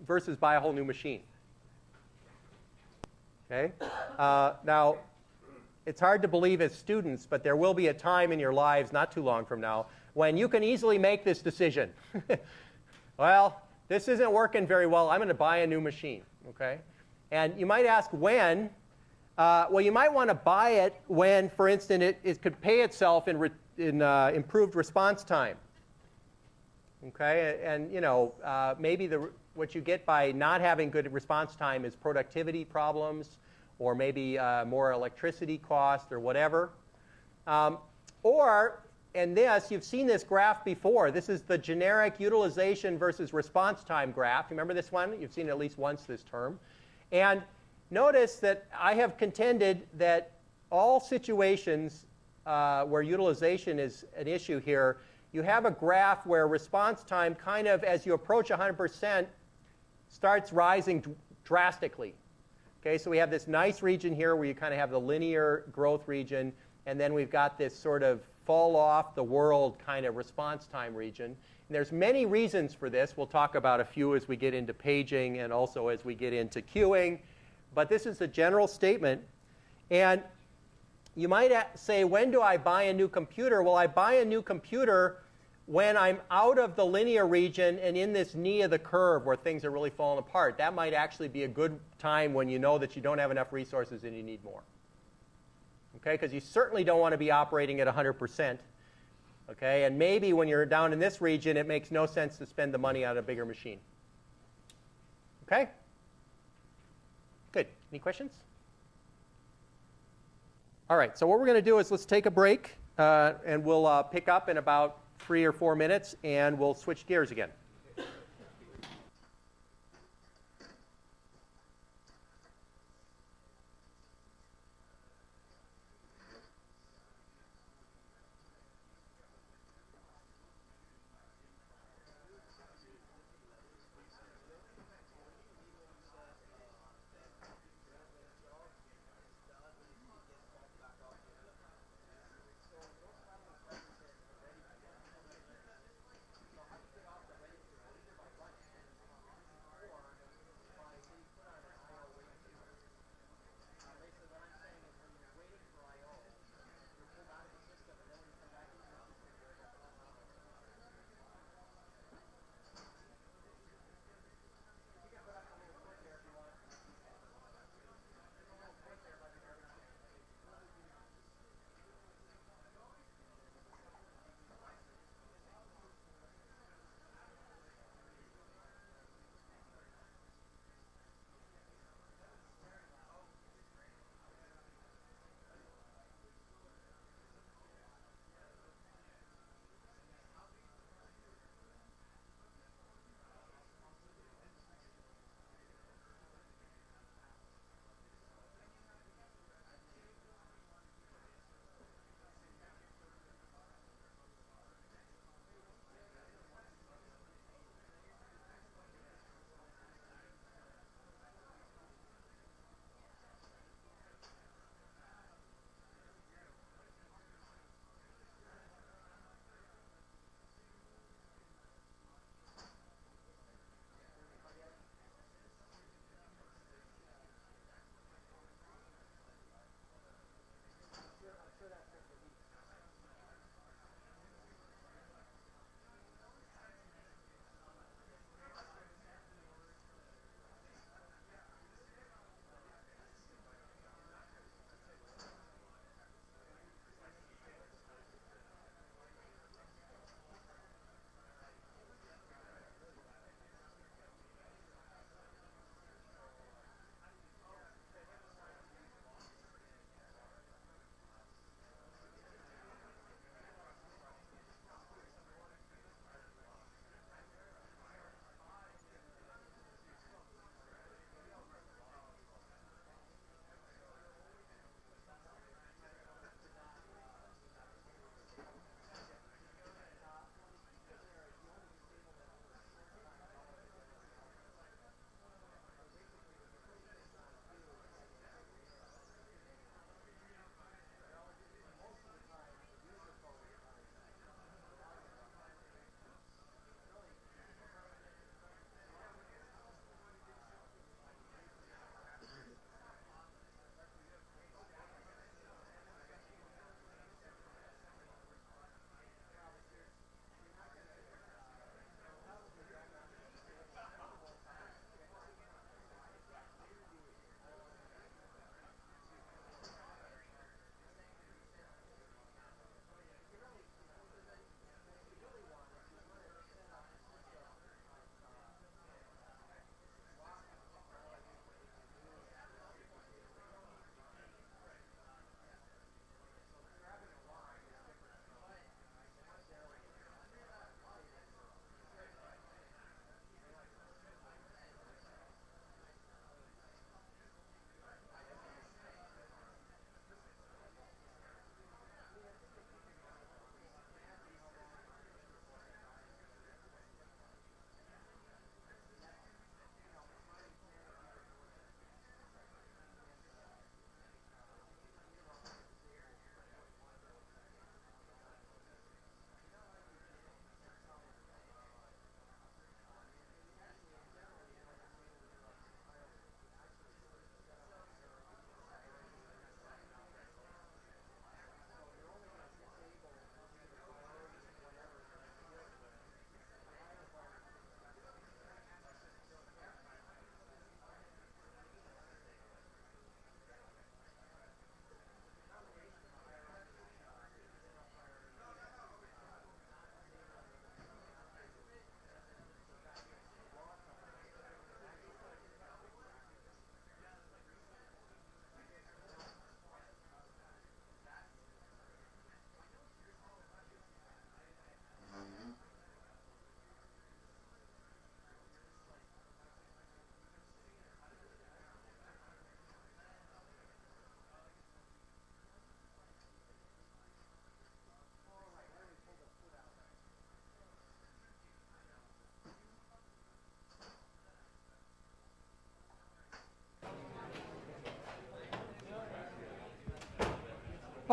versus buy a whole new machine? Okay? Now, it's hard to believe as students, but there will be a time in your lives not too long from now when you can easily make this decision. Well, this isn't working very well. I'm going to buy a new machine, okay? And you might ask when. Well, you might want to buy it when, for instance, it could pay itself in improved response time. Okay, and you know, maybe what you get by not having good response time is productivity problems, or maybe more electricity cost, or whatever. Or, and this, you've seen this graph before. This is the generic utilization versus response time graph. Remember this one? You've seen it at least once this term. And notice that I have contended that all situations where utilization is an issue here, you have a graph where response time kind of, as you approach 100%, starts rising drastically. Okay, so we have this nice region here where you kind of have the linear growth region, and then we've got this sort of fall off the world kind of response time region. And there's many reasons for this. We'll talk about a few as we get into paging and also as we get into queuing. But this is a general statement. And you might say, when do I buy a new computer? Well, I buy a new computer when I'm out of the linear region and in this knee of the curve where things are really falling apart. That might actually be a good time when you know that you don't have enough resources and you need more. Okay, because you certainly don't want to be operating at 100%. Okay, and maybe when you're down in this region, it makes no sense to spend the money on a bigger machine. Okay? Good. Any questions? All right, so what we're going to do is let's take a break, and we'll pick up in about 3 or 4 minutes, and we'll switch gears again.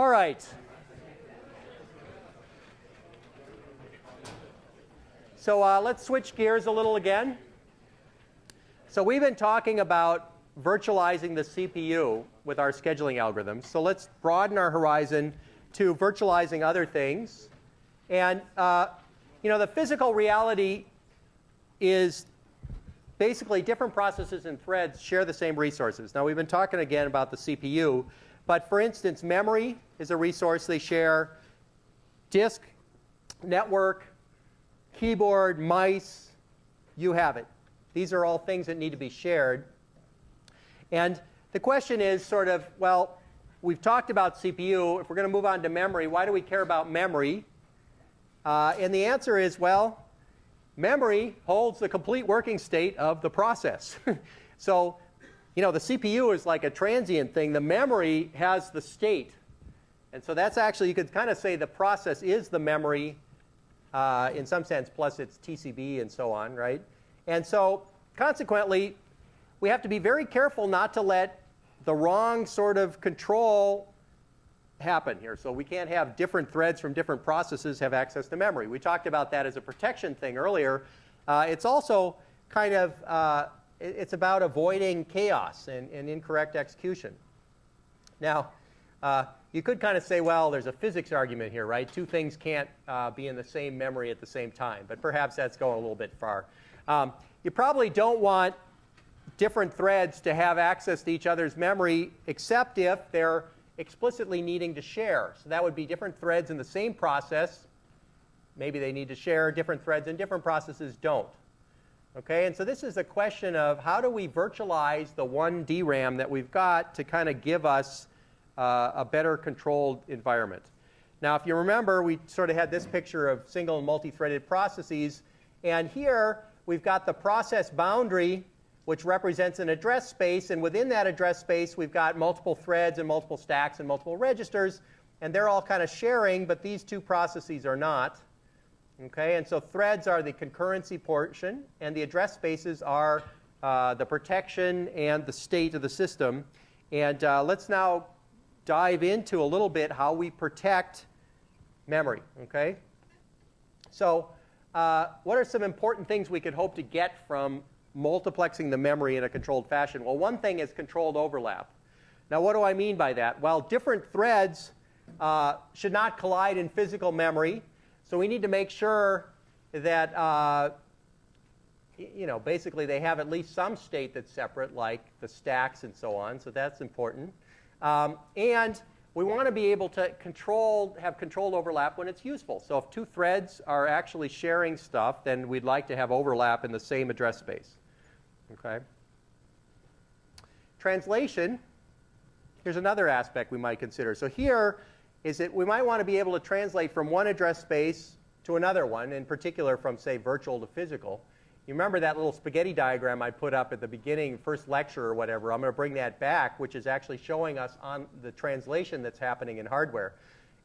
All right. So let's switch gears a little again. So we've been talking about virtualizing the CPU with our scheduling algorithms. So let's broaden our horizon to virtualizing other things. And the physical reality is basically different processes and threads share the same resources. Now, we've been talking again about the CPU, but for instance, memory is a resource they share. Disk, network, keyboard, mice, you have it. These are all things that need to be shared. And the question is sort of, well, we've talked about CPU. If we're going to move on to memory, why do we care about memory? And the answer is, well, memory holds the complete working state of the process. So, the CPU is like a transient thing. The memory has the state. And so that's actually, you could kind of say the process is the memory in some sense, plus its TCB and so on, right? And so, consequently, we have to be very careful not to let the wrong sort of control happen here. So we can't have different threads from different processes have access to memory. We talked about that as a protection thing earlier. It's also kind of, it's about avoiding chaos and incorrect execution. Now, you could kind of say, well, there's a physics argument here, right? Two things can't be in the same memory at the same time, but perhaps that's going a little bit far. You probably don't want different threads to have access to each other's memory, except if they're explicitly needing to share. So that would be different threads in the same process. Maybe they need to share. Different threads in different processes don't. Okay, and so this is a question of how do we virtualize the one DRAM that we've got to kind of give us a better controlled environment. Now, if you remember, we sort of had this picture of single and multi-threaded processes. And here, we've got the process boundary, which represents an address space. And within that address space, we've got multiple threads and multiple stacks and multiple registers. And they're all kind of sharing, but these two processes are not. Okay, and so threads are the concurrency portion, and the address spaces are the protection and the state of the system. And let's now dive into a little bit how we protect memory. Okay, so what are some important things we could hope to get from multiplexing the memory in a controlled fashion? Well, one thing is controlled overlap. Now, what do I mean by that? Well, different threads should not collide in physical memory. So we need to make sure that, basically they have at least some state that's separate, like the stacks and so on. So that's important. And we want to be able to have controlled overlap when it's useful. So if two threads are actually sharing stuff, then we'd like to have overlap in the same address space. Okay. Translation. Here's another aspect we might consider. So here is that we might want to be able to translate from one address space to another one, in particular from, say, virtual to physical. You remember that little spaghetti diagram I put up at the beginning, first lecture or whatever. I'm going to bring that back, which is actually showing us on the translation that's happening in hardware.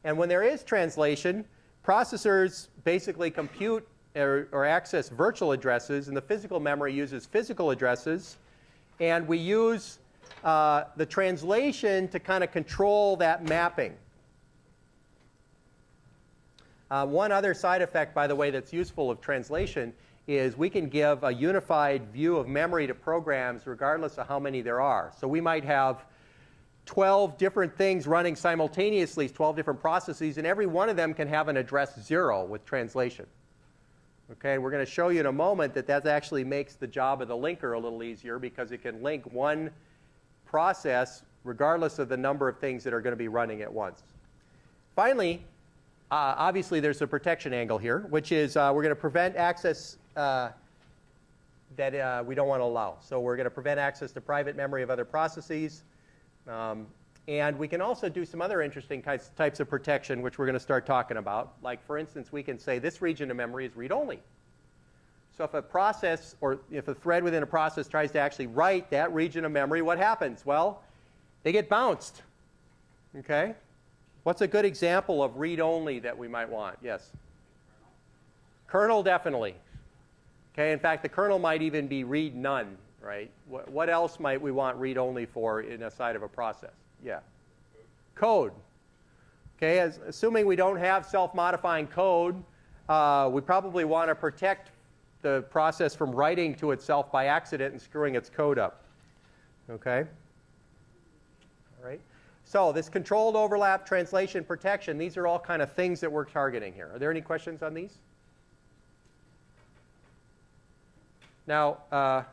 And when there is translation, processors basically compute or access virtual addresses, and the physical memory uses physical addresses. And we use the translation to kind of control that mapping. One other side effect, by the way, that's useful of translation is we can give a unified view of memory to programs regardless of how many there are. So we might have 12 different things running simultaneously, 12 different processes, and every one of them can have an address 0 with translation. Okay, we're going to show you in a moment that actually makes the job of the linker a little easier because it can link one process regardless of the number of things that are going to be running at once. Finally, obviously, there's a protection angle here, which is we're going to prevent access that we don't want to allow. So we're going to prevent access to private memory of other processes. And we can also do some other interesting types of protection, which we're going to start talking about. Like, for instance, we can say this region of memory is read-only. So if a process or if a thread within a process tries to actually write that region of memory, what happens? Well, they get bounced. Okay? What's a good example of read-only that we might want? Yes? Kernel, definitely. Okay, in fact, the kernel might even be read-none, right? What else might we want read-only for in a side of a process? Yeah. Code. Okay, assuming we don't have self-modifying code, we probably want to protect the process from writing to itself by accident and screwing its code up. Okay? All right. So this controlled overlap, translation, protection, these are all kind of things that we're targeting here. Are there any questions on these? Now,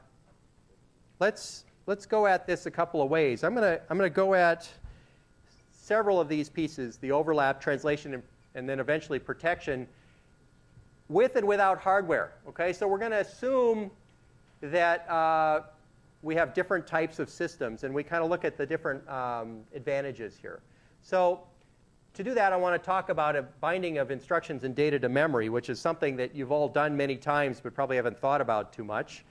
let's go at this a couple of ways. I'm gonna go at several of these pieces, the overlap, translation, and then eventually protection, with and without hardware. Okay, so we're going to assume that we have different types of systems, and we kind of look at the different advantages here. So to do that, I want to talk about a binding of instructions and data to memory, which is something that you've all done many times but probably haven't thought about too much.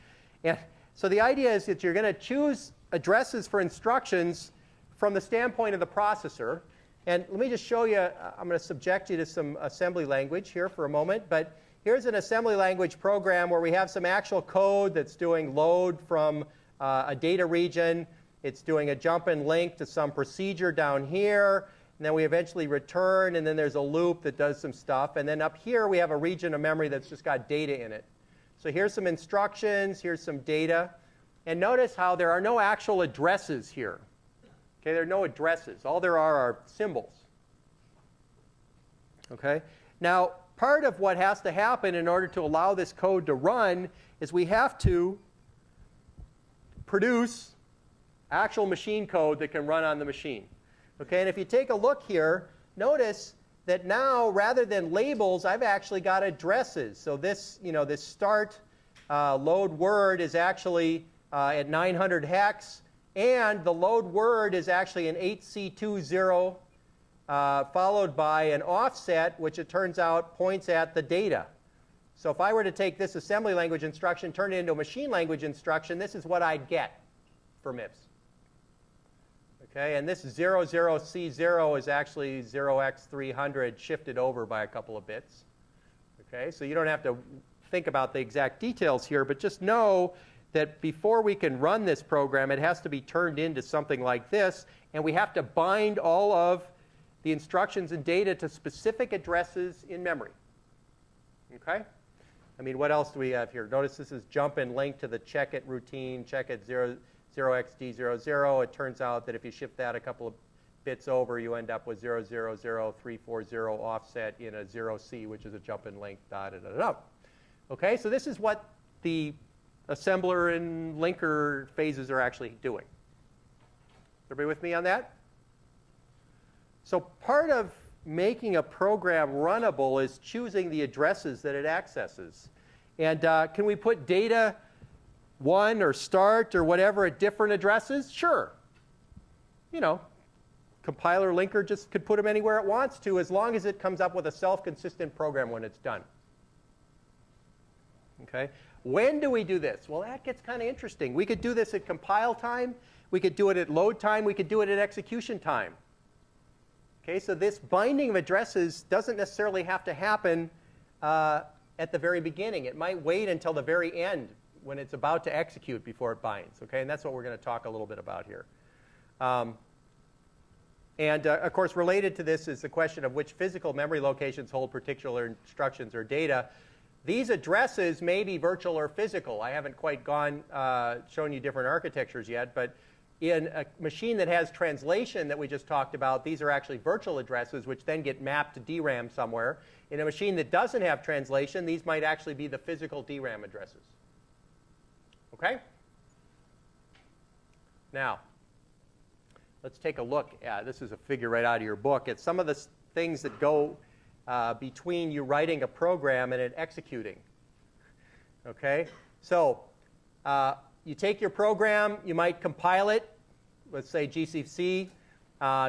And so the idea is that you're going to choose addresses for instructions from the standpoint of the processor. And let me just show you, I'm going to subject you to some assembly language here for a moment. But here's an assembly language program where we have some actual code that's doing load from a data region. It's doing a jump and link to some procedure down here. And then we eventually return, and then there's a loop that does some stuff. And then up here, we have a region of memory that's just got data in it. So here's some instructions. Here's some data. And notice how there are no actual addresses here. Okay, there are no addresses. All there are symbols. Okay? Now, part of what has to happen in order to allow this code to run is we have to produce actual machine code that can run on the machine. Okay, and if you take a look here, notice that now, rather than labels, I've actually got addresses. So this, this start load word is actually at 900 hex. And the load word is actually an 8C20 followed by an offset, which it turns out points at the data. So if I were to take this assembly language instruction, turn it into a machine language instruction, this is what I'd get for MIPS. Okay, and this 00C0 is actually 0x300 shifted over by a couple of bits. Okay, so you don't have to think about the exact details here, but just know that before we can run this program, it has to be turned into something like this, and we have to bind all of the instructions and data to specific addresses in memory. Okay? I mean, what else do we have here? Notice this is jump and link to the check it routine, check it 0xD00. It turns out that if you shift that a couple of bits over, you end up with 000340 offset in a 0C, which is a jump and link, da-da-da-da. Okay, so this is what the assembler and linker phases are actually doing. Everybody with me on that? So part of making a program runnable is choosing the addresses that it accesses. And can we put data 1 or start or whatever at different addresses? Sure. Compiler linker just could put them anywhere it wants to, as long as it comes up with a self-consistent program when it's done. Okay? When do we do this? Well, that gets kind of interesting. We could do this at compile time. We could do it at load time. We could do it at execution time. Okay, so this binding of addresses doesn't necessarily have to happen at the very beginning. It might wait until the very end when it's about to execute before it binds. Okay, and that's what we're going to talk a little bit about here. Of course, related to this is the question of which physical memory locations hold particular instructions or data. These addresses may be virtual or physical. I haven't quite shown you different architectures yet, but in a machine that has translation that we just talked about, these are actually virtual addresses, which then get mapped to DRAM somewhere. In a machine that doesn't have translation, these might actually be the physical DRAM addresses. Okay? Now, let's take a look at, this is a figure right out of your book, at some of the things that go between you writing a program and it executing. Okay? So you take your program, you might compile it, let's say GCC.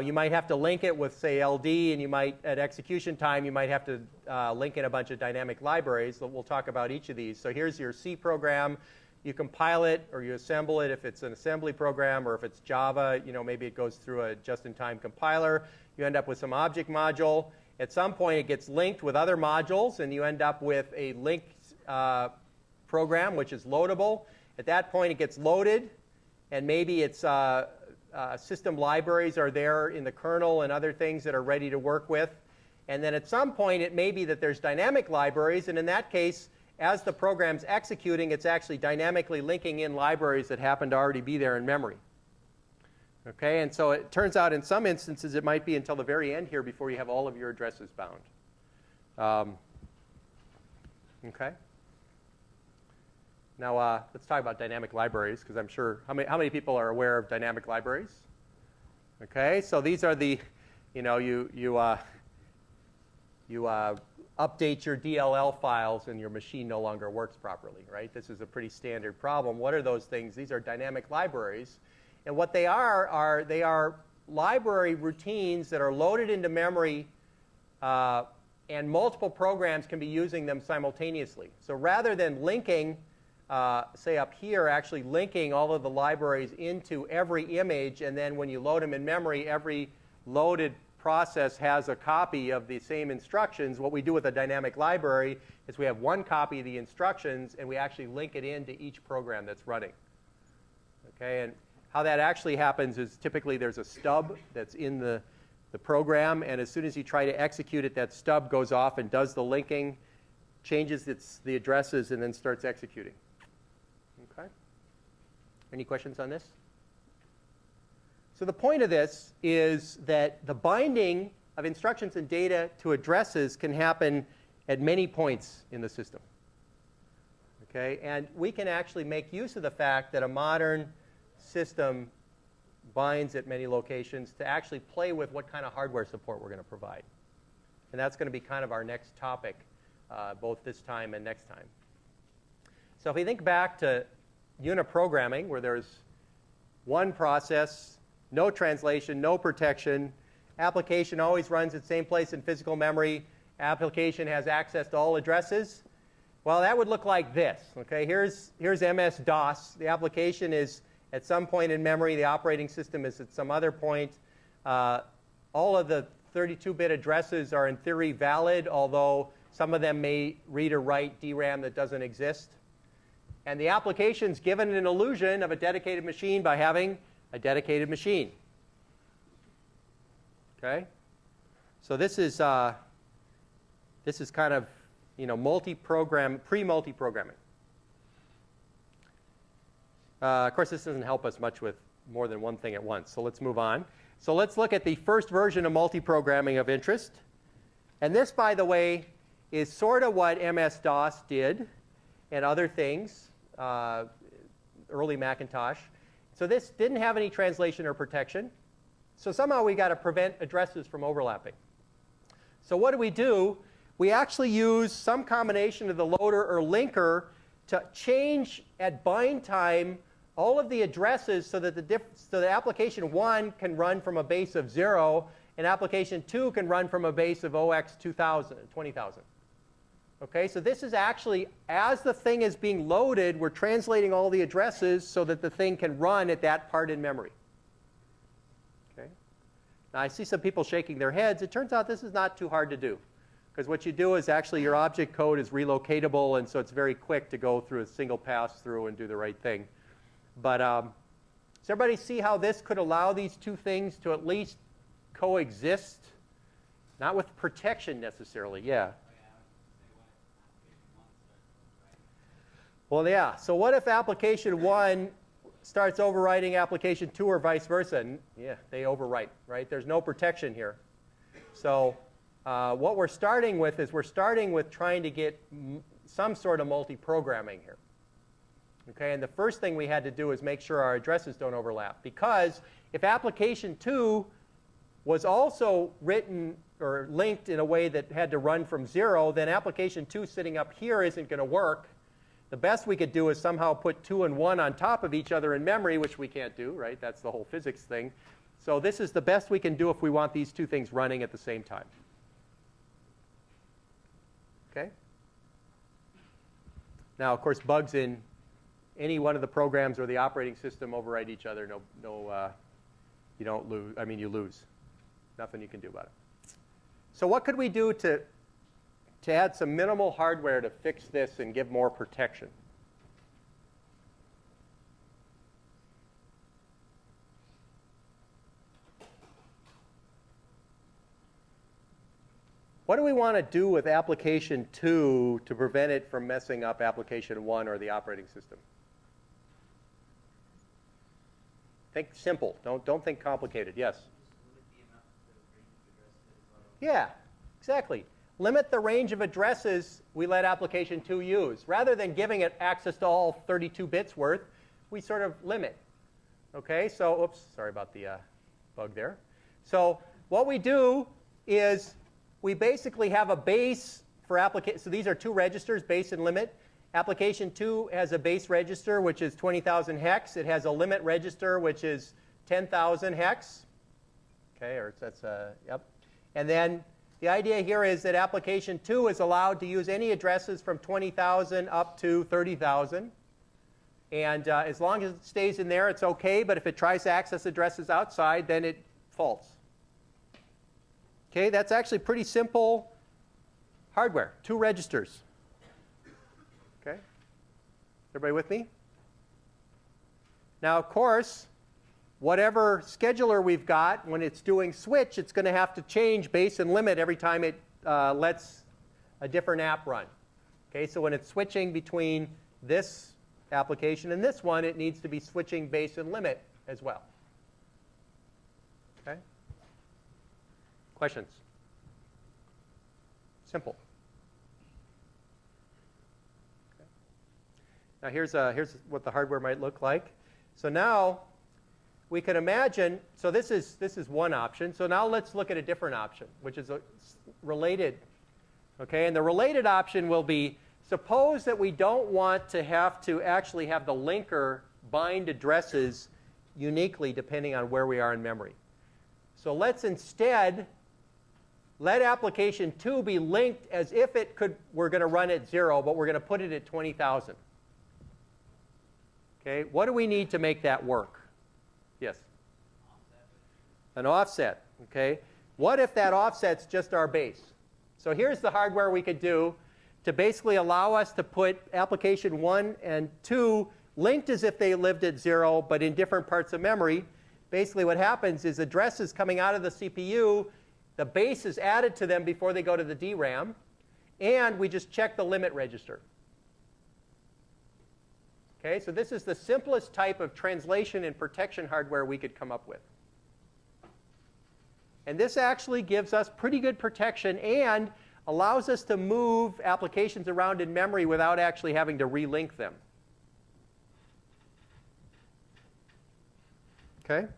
You might have to link it with, say, LD, and you might, at execution time, you might have to link in a bunch of dynamic libraries. We'll talk about each of these. So here's your C program. You compile it, or you assemble it if it's an assembly program, or if it's Java, maybe it goes through a just-in-time compiler. You end up with some object module. At some point, it gets linked with other modules, and you end up with a linked program, which is loadable. At that point, it gets loaded, and maybe it's system libraries are there in the kernel and other things that are ready to work with. And then at some point, it may be that there's dynamic libraries. And in that case, as the program's executing, it's actually dynamically linking in libraries that happen to already be there in memory. Okay, and so it turns out in some instances, it might be until the very end here before you have all of your addresses bound. Okay. Now, let's talk about dynamic libraries, because I'm sure, how many people are aware of dynamic libraries? Okay, so these are the, you know, you update your DLL files and your machine no longer works properly, right? This is a pretty standard problem. What are those things? These are dynamic libraries. And what they are they are library routines that are loaded into memory, and multiple programs can be using them simultaneously. So rather than linking, say up here, actually linking all of the libraries into every image, and then when you load them in memory, every loaded process has a copy of the same instructions. What we do with a dynamic library is we have one copy of the instructions, and we actually link it into each program that's running. Okay, and how that actually happens is typically there's a stub that's in the program, and as soon as you try to execute it, that stub goes off and does the linking, changes the addresses, and then starts executing. Okay? Any questions on this? So the point of this is that the binding of instructions and data to addresses can happen at many points in the system. Okay? And we can actually make use of the fact that a modern system binds at many locations to actually play with what kind of hardware support we're going to provide. And that's going to be kind of our next topic, both this time and next time. So if we think back to unit programming, where there's one process, no translation, no protection, application always runs at the same place in physical memory, application has access to all addresses, well, that would look like this. Okay, here's MS-DOS. The application is at some point in memory. The operating system is at some other point. All of the 32-bit addresses are in theory valid, although some of them may read or write DRAM that doesn't exist. And the application's given an illusion of a dedicated machine by having a dedicated machine. Okay? So this is kind of, you know, pre-multi-programming. Of course, this doesn't help us much with more than one thing at once, so let's move on. So let's look at the first version of multi-programming of interest. And this, by the way, is sort of what MS-DOS did and other things, early Macintosh. So this didn't have any translation or protection. So somehow we got to prevent addresses from overlapping. So what do? We actually use some combination of the loader or linker to change at bind time all of the addresses so that the application 1 can run from a base of 0, and application 2 can run from a base of 0x2000, 20,000. Okay, so this is actually, as the thing is being loaded, we're translating all the addresses so that the thing can run at that part in memory. Okay. Now, I see some people shaking their heads. It turns out this is not too hard to do, because what you do is actually your object code is relocatable, and so it's very quick to go through a single pass-through and do the right thing. But does everybody see how this could allow these two things to at least coexist? Not with protection necessarily, yeah. Well, yeah. So what if application 1 starts overwriting application 2 or vice versa? And yeah, they overwrite, right? There's no protection here. So what we're starting with is trying to get some sort of multi-programming here. Okay, and the first thing we had to do is make sure our addresses don't overlap. Because if application 2 was also written or linked in a way that had to run from 0, then application 2 sitting up here isn't going to work. The best we could do is somehow put 2 and 1 on top of each other in memory, which we can't do, right? That's the whole physics thing. So this is the best we can do if we want these two things running at the same time. Okay? Now, of course, bugs in any one of the programs or the operating system overwrite each other. You don't lose. I mean, you lose. Nothing you can do about it. So what could we do to add some minimal hardware to fix this and give more protection? What do we want to do with application 2 to prevent it from messing up application 1 or the operating system? Think simple. Don't think complicated. Yes? Yeah, exactly. Limit the range of addresses we let application 2 use. Rather than giving it access to all 32 bits worth, we sort of limit. Okay, so, oops, sorry about the bug there. So what we do is we basically have a base for application. So these are two registers, base and limit. Application 2 has a base register, which is 20,000 hex. It has a limit register, which is 10,000 hex. Okay, or that's yep. And then the idea here is that application 2 is allowed to use any addresses from 20,000 up to 30,000. And as long as it stays in there, it's OK. But if it tries to access addresses outside, then it faults. OK, that's actually pretty simple hardware. 2 registers. OK? Everybody with me? Now, of course, whatever scheduler we've got, when it's doing switch, it's going to have to change base and limit every time it lets a different app run. Okay, so when it's switching between this application and this one, it needs to be switching base and limit as well. Okay? Questions? Simple. Okay. Now here's what the hardware might look like. So now we can imagine, so this is one option. So now let's look at a different option, which is a related. Okay, and the related option will be, suppose that we don't want to have to actually have the linker bind addresses uniquely depending on where we are in memory. So let's instead let application 2 be linked as if we're going to run at 0, but we're going to put it at 20,000. Okay, what do we need to make that work? Yes? An offset. Okay. What if that offset's just our base? So here's the hardware we could do to basically allow us to put application 1 and 2 linked as if they lived at 0, but in different parts of memory. Basically what happens is addresses coming out of the CPU, the base is added to them before they go to the DRAM, and we just check the limit register. Okay, so this is the simplest type of translation and protection hardware we could come up with. And this actually gives us pretty good protection and allows us to move applications around in memory without actually having to relink them. Okay?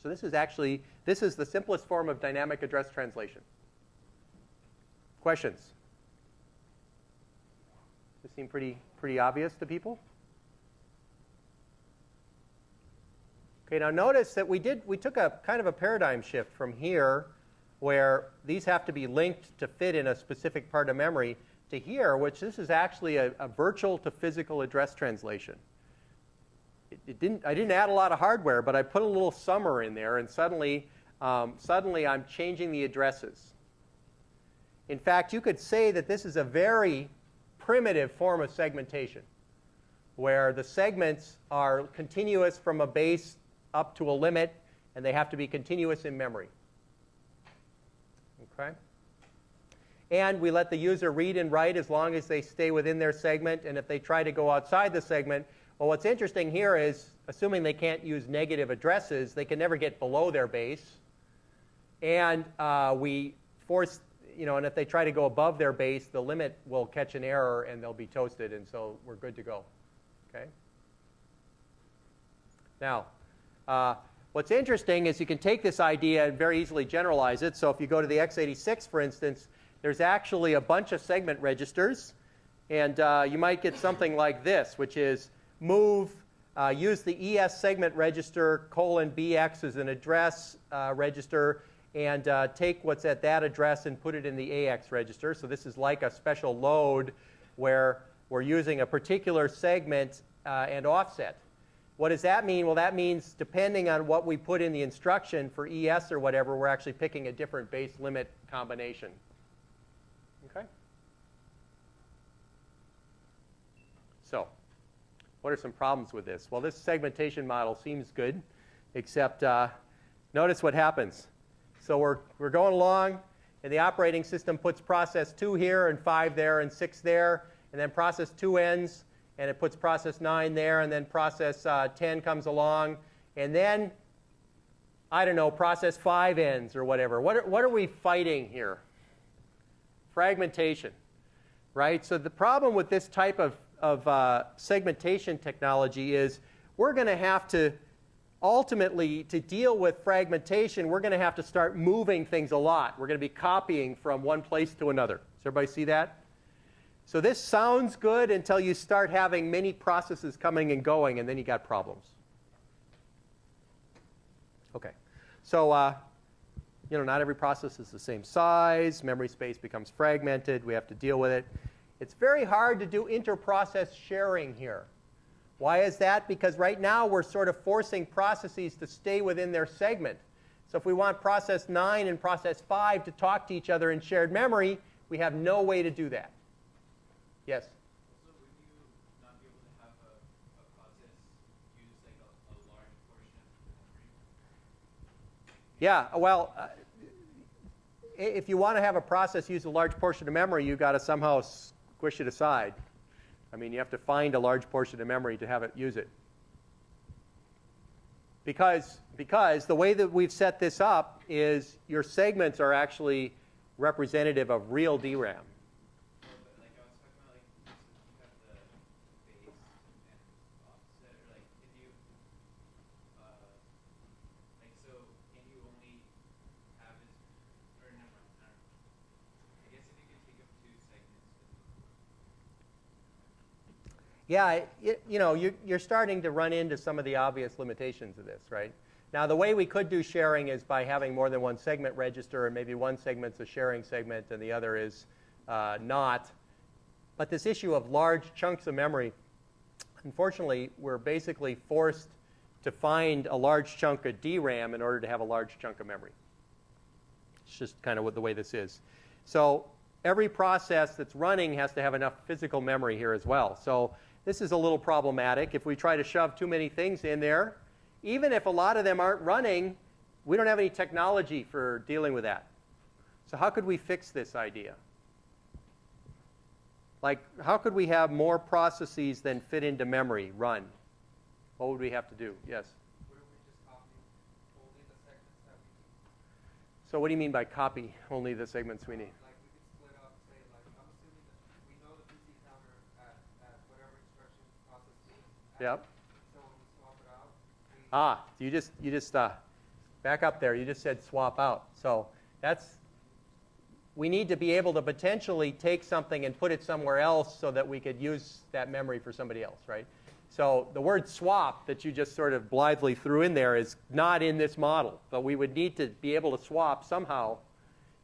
So this is the simplest form of dynamic address translation. Questions? This seem pretty obvious to people? Okay, now notice that we took a kind of a paradigm shift from here, where these have to be linked to fit in a specific part of memory, to here, which this is actually a virtual to physical address translation. I didn't add a lot of hardware, but I put a little summer in there, and suddenly I'm changing the addresses. In fact, you could say that this is a very primitive form of segmentation, where the segments are continuous from a base up to a limit, and they have to be continuous in memory. Okay? And we let the user read and write as long as they stay within their segment, and if they try to go outside the segment, well, what's interesting here is, assuming they can't use negative addresses, they can never get below their base. And we force, and if they try to go above their base, the limit will catch an error and they'll be toasted, and so we're good to go. Okay? Now, what's interesting is you can take this idea and very easily generalize it. So if you go to the x86, for instance, there's actually a bunch of segment registers. And you might get something like this, which is use the ES segment register :BX as an address register, and take what's at that address and put it in the AX register. So this is like a special load where we're using a particular segment and offset. What does that mean? Well, that means depending on what we put in the instruction for ES or whatever, we're actually picking a different base limit combination. Okay? So, what are some problems with this? Well, this segmentation model seems good, except notice what happens. So we're going along, And the operating system puts process 2 here and 5 there and 6 there. And then process 2 ends, and it puts process 9 there. And then process 10 comes along. And then, I don't know, process 5 ends or whatever. What are we fighting here? Fragmentation, right? So the problem with this type of segmentation technology is we're going to have to, ultimately, to deal with fragmentation, we're going to have to start moving things a lot. We're going to be copying from one place to another. Does everybody see that? So this sounds good until you start having many processes coming and going, and then you got problems. Okay. So, not every process is the same size. Memory space becomes fragmented. We have to deal with it. It's very hard to do inter-process sharing here. Why is that? Because right now we're sort of forcing processes to stay within their segment. So if we want process 9 and process 5 to talk to each other in shared memory, we have no way to do that. Yes? So would you not be able to have a process use like a large portion of the memory? Yeah, well, if you want to have a process use a large portion of memory, you've got to somehow squish it aside. I mean, you have to find a large portion of memory to have it use it. Because the way that we've set this up is your segments are actually representative of real DRAM. But like I was talking about, like you have the base and offset, or like can you, like so can you only have this, or never mind, I don't know. I guess if you could take up 2 segments. Yeah, you're starting to run into some of the obvious limitations of this, right? Now, the way we could do sharing is by having more than one segment register, and maybe one segment's a sharing segment and the other is not. But this issue of large chunks of memory, unfortunately, we're basically forced to find a large chunk of DRAM in order to have a large chunk of memory. It's just kind of what the way this is. So every process that's running has to have enough physical memory here as well. So this is a little problematic. If we try to shove too many things in there, even if a lot of them aren't running, we don't have any technology for dealing with that. So how could we fix this idea? Like, how could we have more processes than fit into memory run? What would we have to do? Yes? Wouldn't we just copy only the segments that we need? So what do you mean by copy only the segments we need? Like we could split up, say, like I'm assuming that we know the PC counter at whatever instruction process needs. Yep. So when we swap it out, You just back up there. You just said swap out. So we need to be able to potentially take something and put it somewhere else so that we could use that memory for somebody else, right? So the word swap that you just sort of blithely threw in there is not in this model, but we would need to be able to swap somehow.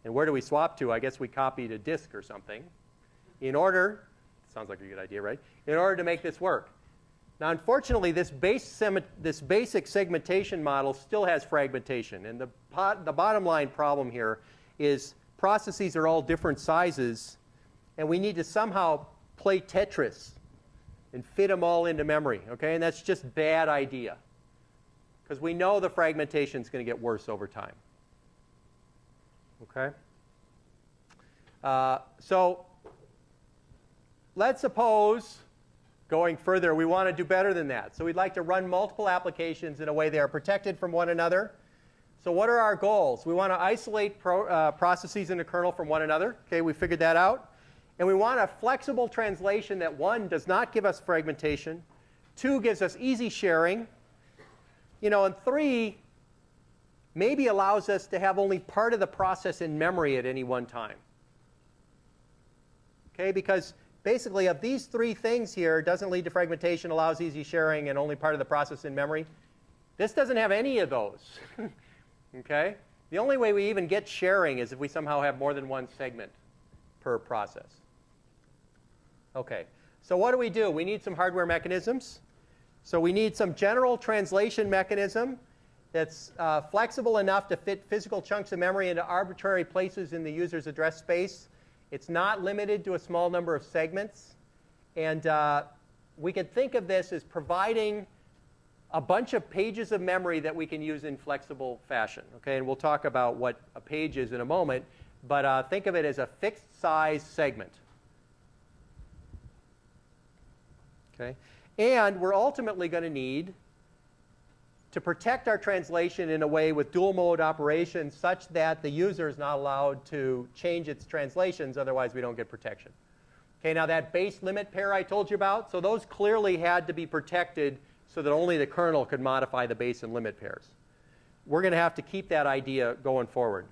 And where do we swap to? I guess we copy to disk or something in order, sounds like a good idea, right? In order to make this work. Now, unfortunately, this basic segmentation model still has fragmentation. And the bottom line problem here is processes are all different sizes, and we need to somehow play Tetris and fit them all into memory, okay? And that's just a bad idea, because we know the fragmentation is going to get worse over time, okay? So let's suppose, going further, we want to do better than that. So we'd like to run multiple applications in a way they are protected from one another. So what are our goals? We want to isolate processes in the kernel from one another. Okay, we figured that out. And we want a flexible translation that, 1, does not give us fragmentation, 2, gives us easy sharing, and 3, maybe allows us to have only part of the process in memory at any one time. Okay, because basically of these 3 things here, doesn't lead to fragmentation, allows easy sharing, and only part of the process in memory. This doesn't have any of those. Okay? The only way we even get sharing is if we somehow have more than one segment per process. Okay, so what do? We need some hardware mechanisms. So we need some general translation mechanism that's flexible enough to fit physical chunks of memory into arbitrary places in the user's address space. It's not limited to a small number of segments. And we could think of this as providing a bunch of pages of memory that we can use in flexible fashion. Okay, and we'll talk about what a page is in a moment. but think of it as a fixed size segment. Okay? And we're ultimately going to need to protect our translation in a way with dual mode operations such that the user is not allowed to change its translations, otherwise we don't get protection. Okay, now that base limit pair I told you about, so those clearly had to be protected so that only the kernel could modify the base and limit pairs. We're going to have to keep that idea going forward.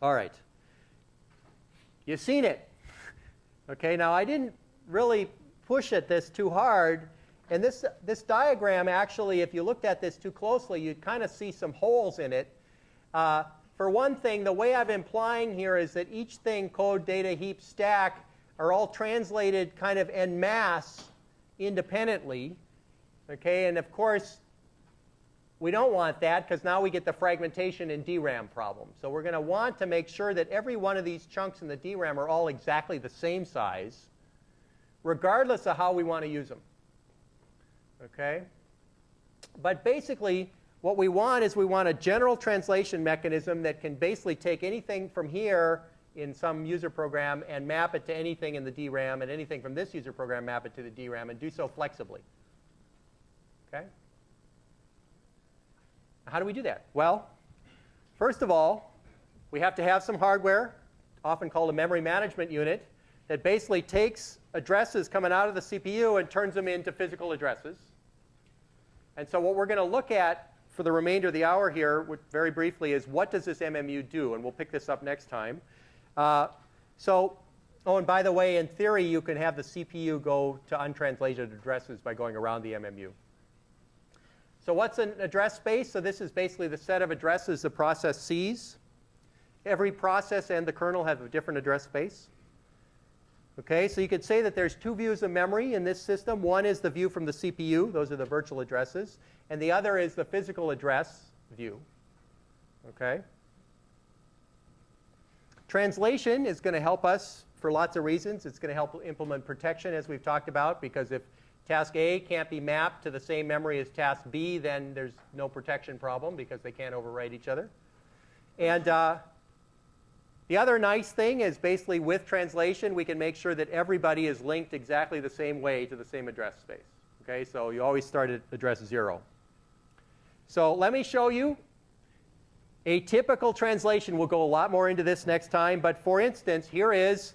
All right. You've seen it. Okay, now I didn't really push at this too hard. And this diagram, actually, if you looked at this too closely, you'd kind of see some holes in it. For one thing, the way I'm implying here is that each thing, code, data, heap, stack, are all translated kind of en masse independently. Okay, and of course, we don't want that because now we get the fragmentation and DRAM problem. So we're going to want to make sure that every one of these chunks in the DRAM are all exactly the same size, regardless of how we want to use them. Okay? But basically, what we want is we want a general translation mechanism that can basically take anything from here in some user program and map it to anything in the DRAM, and anything from this user program map it to the DRAM, and do so flexibly. Okay? How do we do that? Well, first of all, we have to have some hardware, often called a memory management unit, that basically takes addresses coming out of the CPU and turns them into physical addresses. And so what we're going to look at for the remainder of the hour here, very briefly, is what does this MMU do? And we'll pick this up next time. And by the way, in theory, you can have the CPU go to untranslated addresses by going around the MMU. So what's an address space? So this is basically the set of addresses the process sees. Every process and the kernel have a different address space. Okay, so you could say that there's two views of memory in this system. One is the view from the CPU. Those are the virtual addresses. And the other is the physical address view. Okay? Translation is going to help us for lots of reasons. It's going to help implement protection, as we've talked about, because if task A can't be mapped to the same memory as task B, then there's no protection problem because they can't overwrite each other. And the other nice thing is basically with translation, we can make sure that everybody is linked exactly the same way to the same address space. Okay, so you always start at address 0. So let me show you a typical translation. We'll go a lot more into this next time. But for instance, here is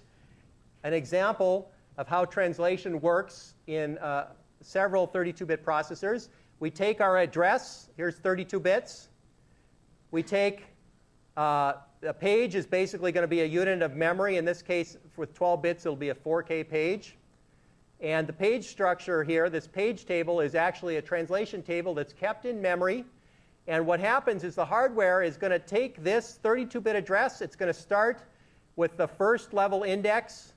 an example of how translation works in several 32-bit processors. We take our address. Here's 32 bits. We take a page is basically going to be a unit of memory. In this case, with 12 bits, it'll be a 4K page. And the page structure here, this page table, is actually a translation table that's kept in memory. And what happens is the hardware is going to take this 32-bit address. It's going to start with the first level index.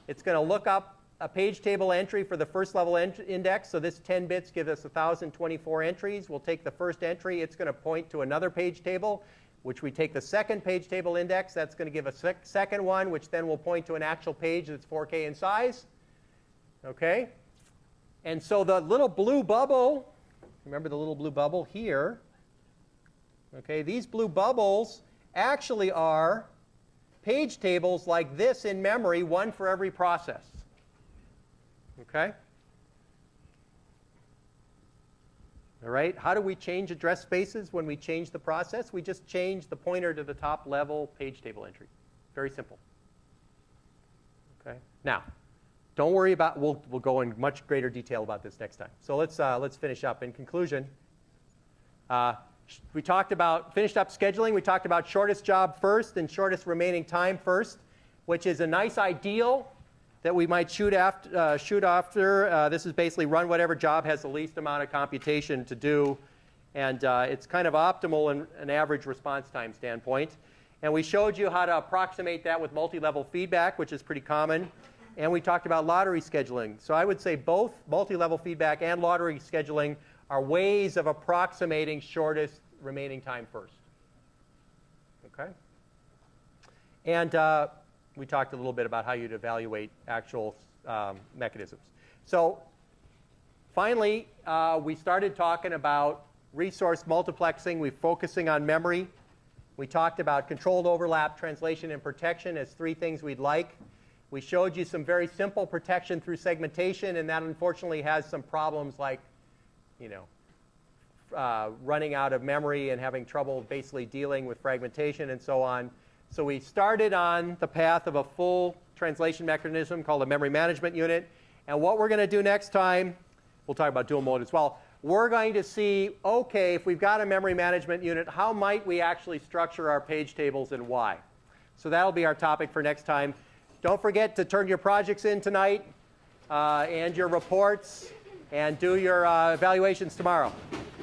It's going to look up a page table entry for the first level index. So this 10 bits gives us 1,024 entries. We'll take the first entry. It's going to point to another page table, which we take the second page table index. That's going to give a second one, which then will point to an actual page that's 4K in size. Okay? And so the little blue bubble, remember the little blue bubble here? Okay, these blue bubbles actually are page tables like this in memory, one for every process. Okay? All right, how do we change address spaces when we change the process? We just change the pointer to the top level page table entry. Very simple. Okay? Now, don't worry about, we'll go in much greater detail about this next time. So let's finish up. In conclusion, we talked about, finished up scheduling. We talked about shortest job first and shortest remaining time first, which is a nice ideal that we might shoot after. This is basically run whatever job has the least amount of computation to do. And it's kind of optimal in an average response time standpoint. And we showed you how to approximate that with multi-level feedback, which is pretty common. And we talked about lottery scheduling. So I would say both multi-level feedback and lottery scheduling are ways of approximating shortest remaining time first. Okay? And we talked a little bit about how you'd evaluate actual mechanisms. So finally, we started talking about resource multiplexing. We're focusing on memory. We talked about controlled overlap, translation, and protection as 3 things we'd like. We showed you some very simple protection through segmentation, and that unfortunately has some problems like, running out of memory and having trouble basically dealing with fragmentation and so on. So we started on the path of a full translation mechanism called a memory management unit. And what we're going to do next time, we'll talk about dual mode as well. We're going to see, okay, if we've got a memory management unit, how might we actually structure our page tables and why? So that'll be our topic for next time. Don't forget to turn your projects in tonight and your reports and do your evaluations tomorrow.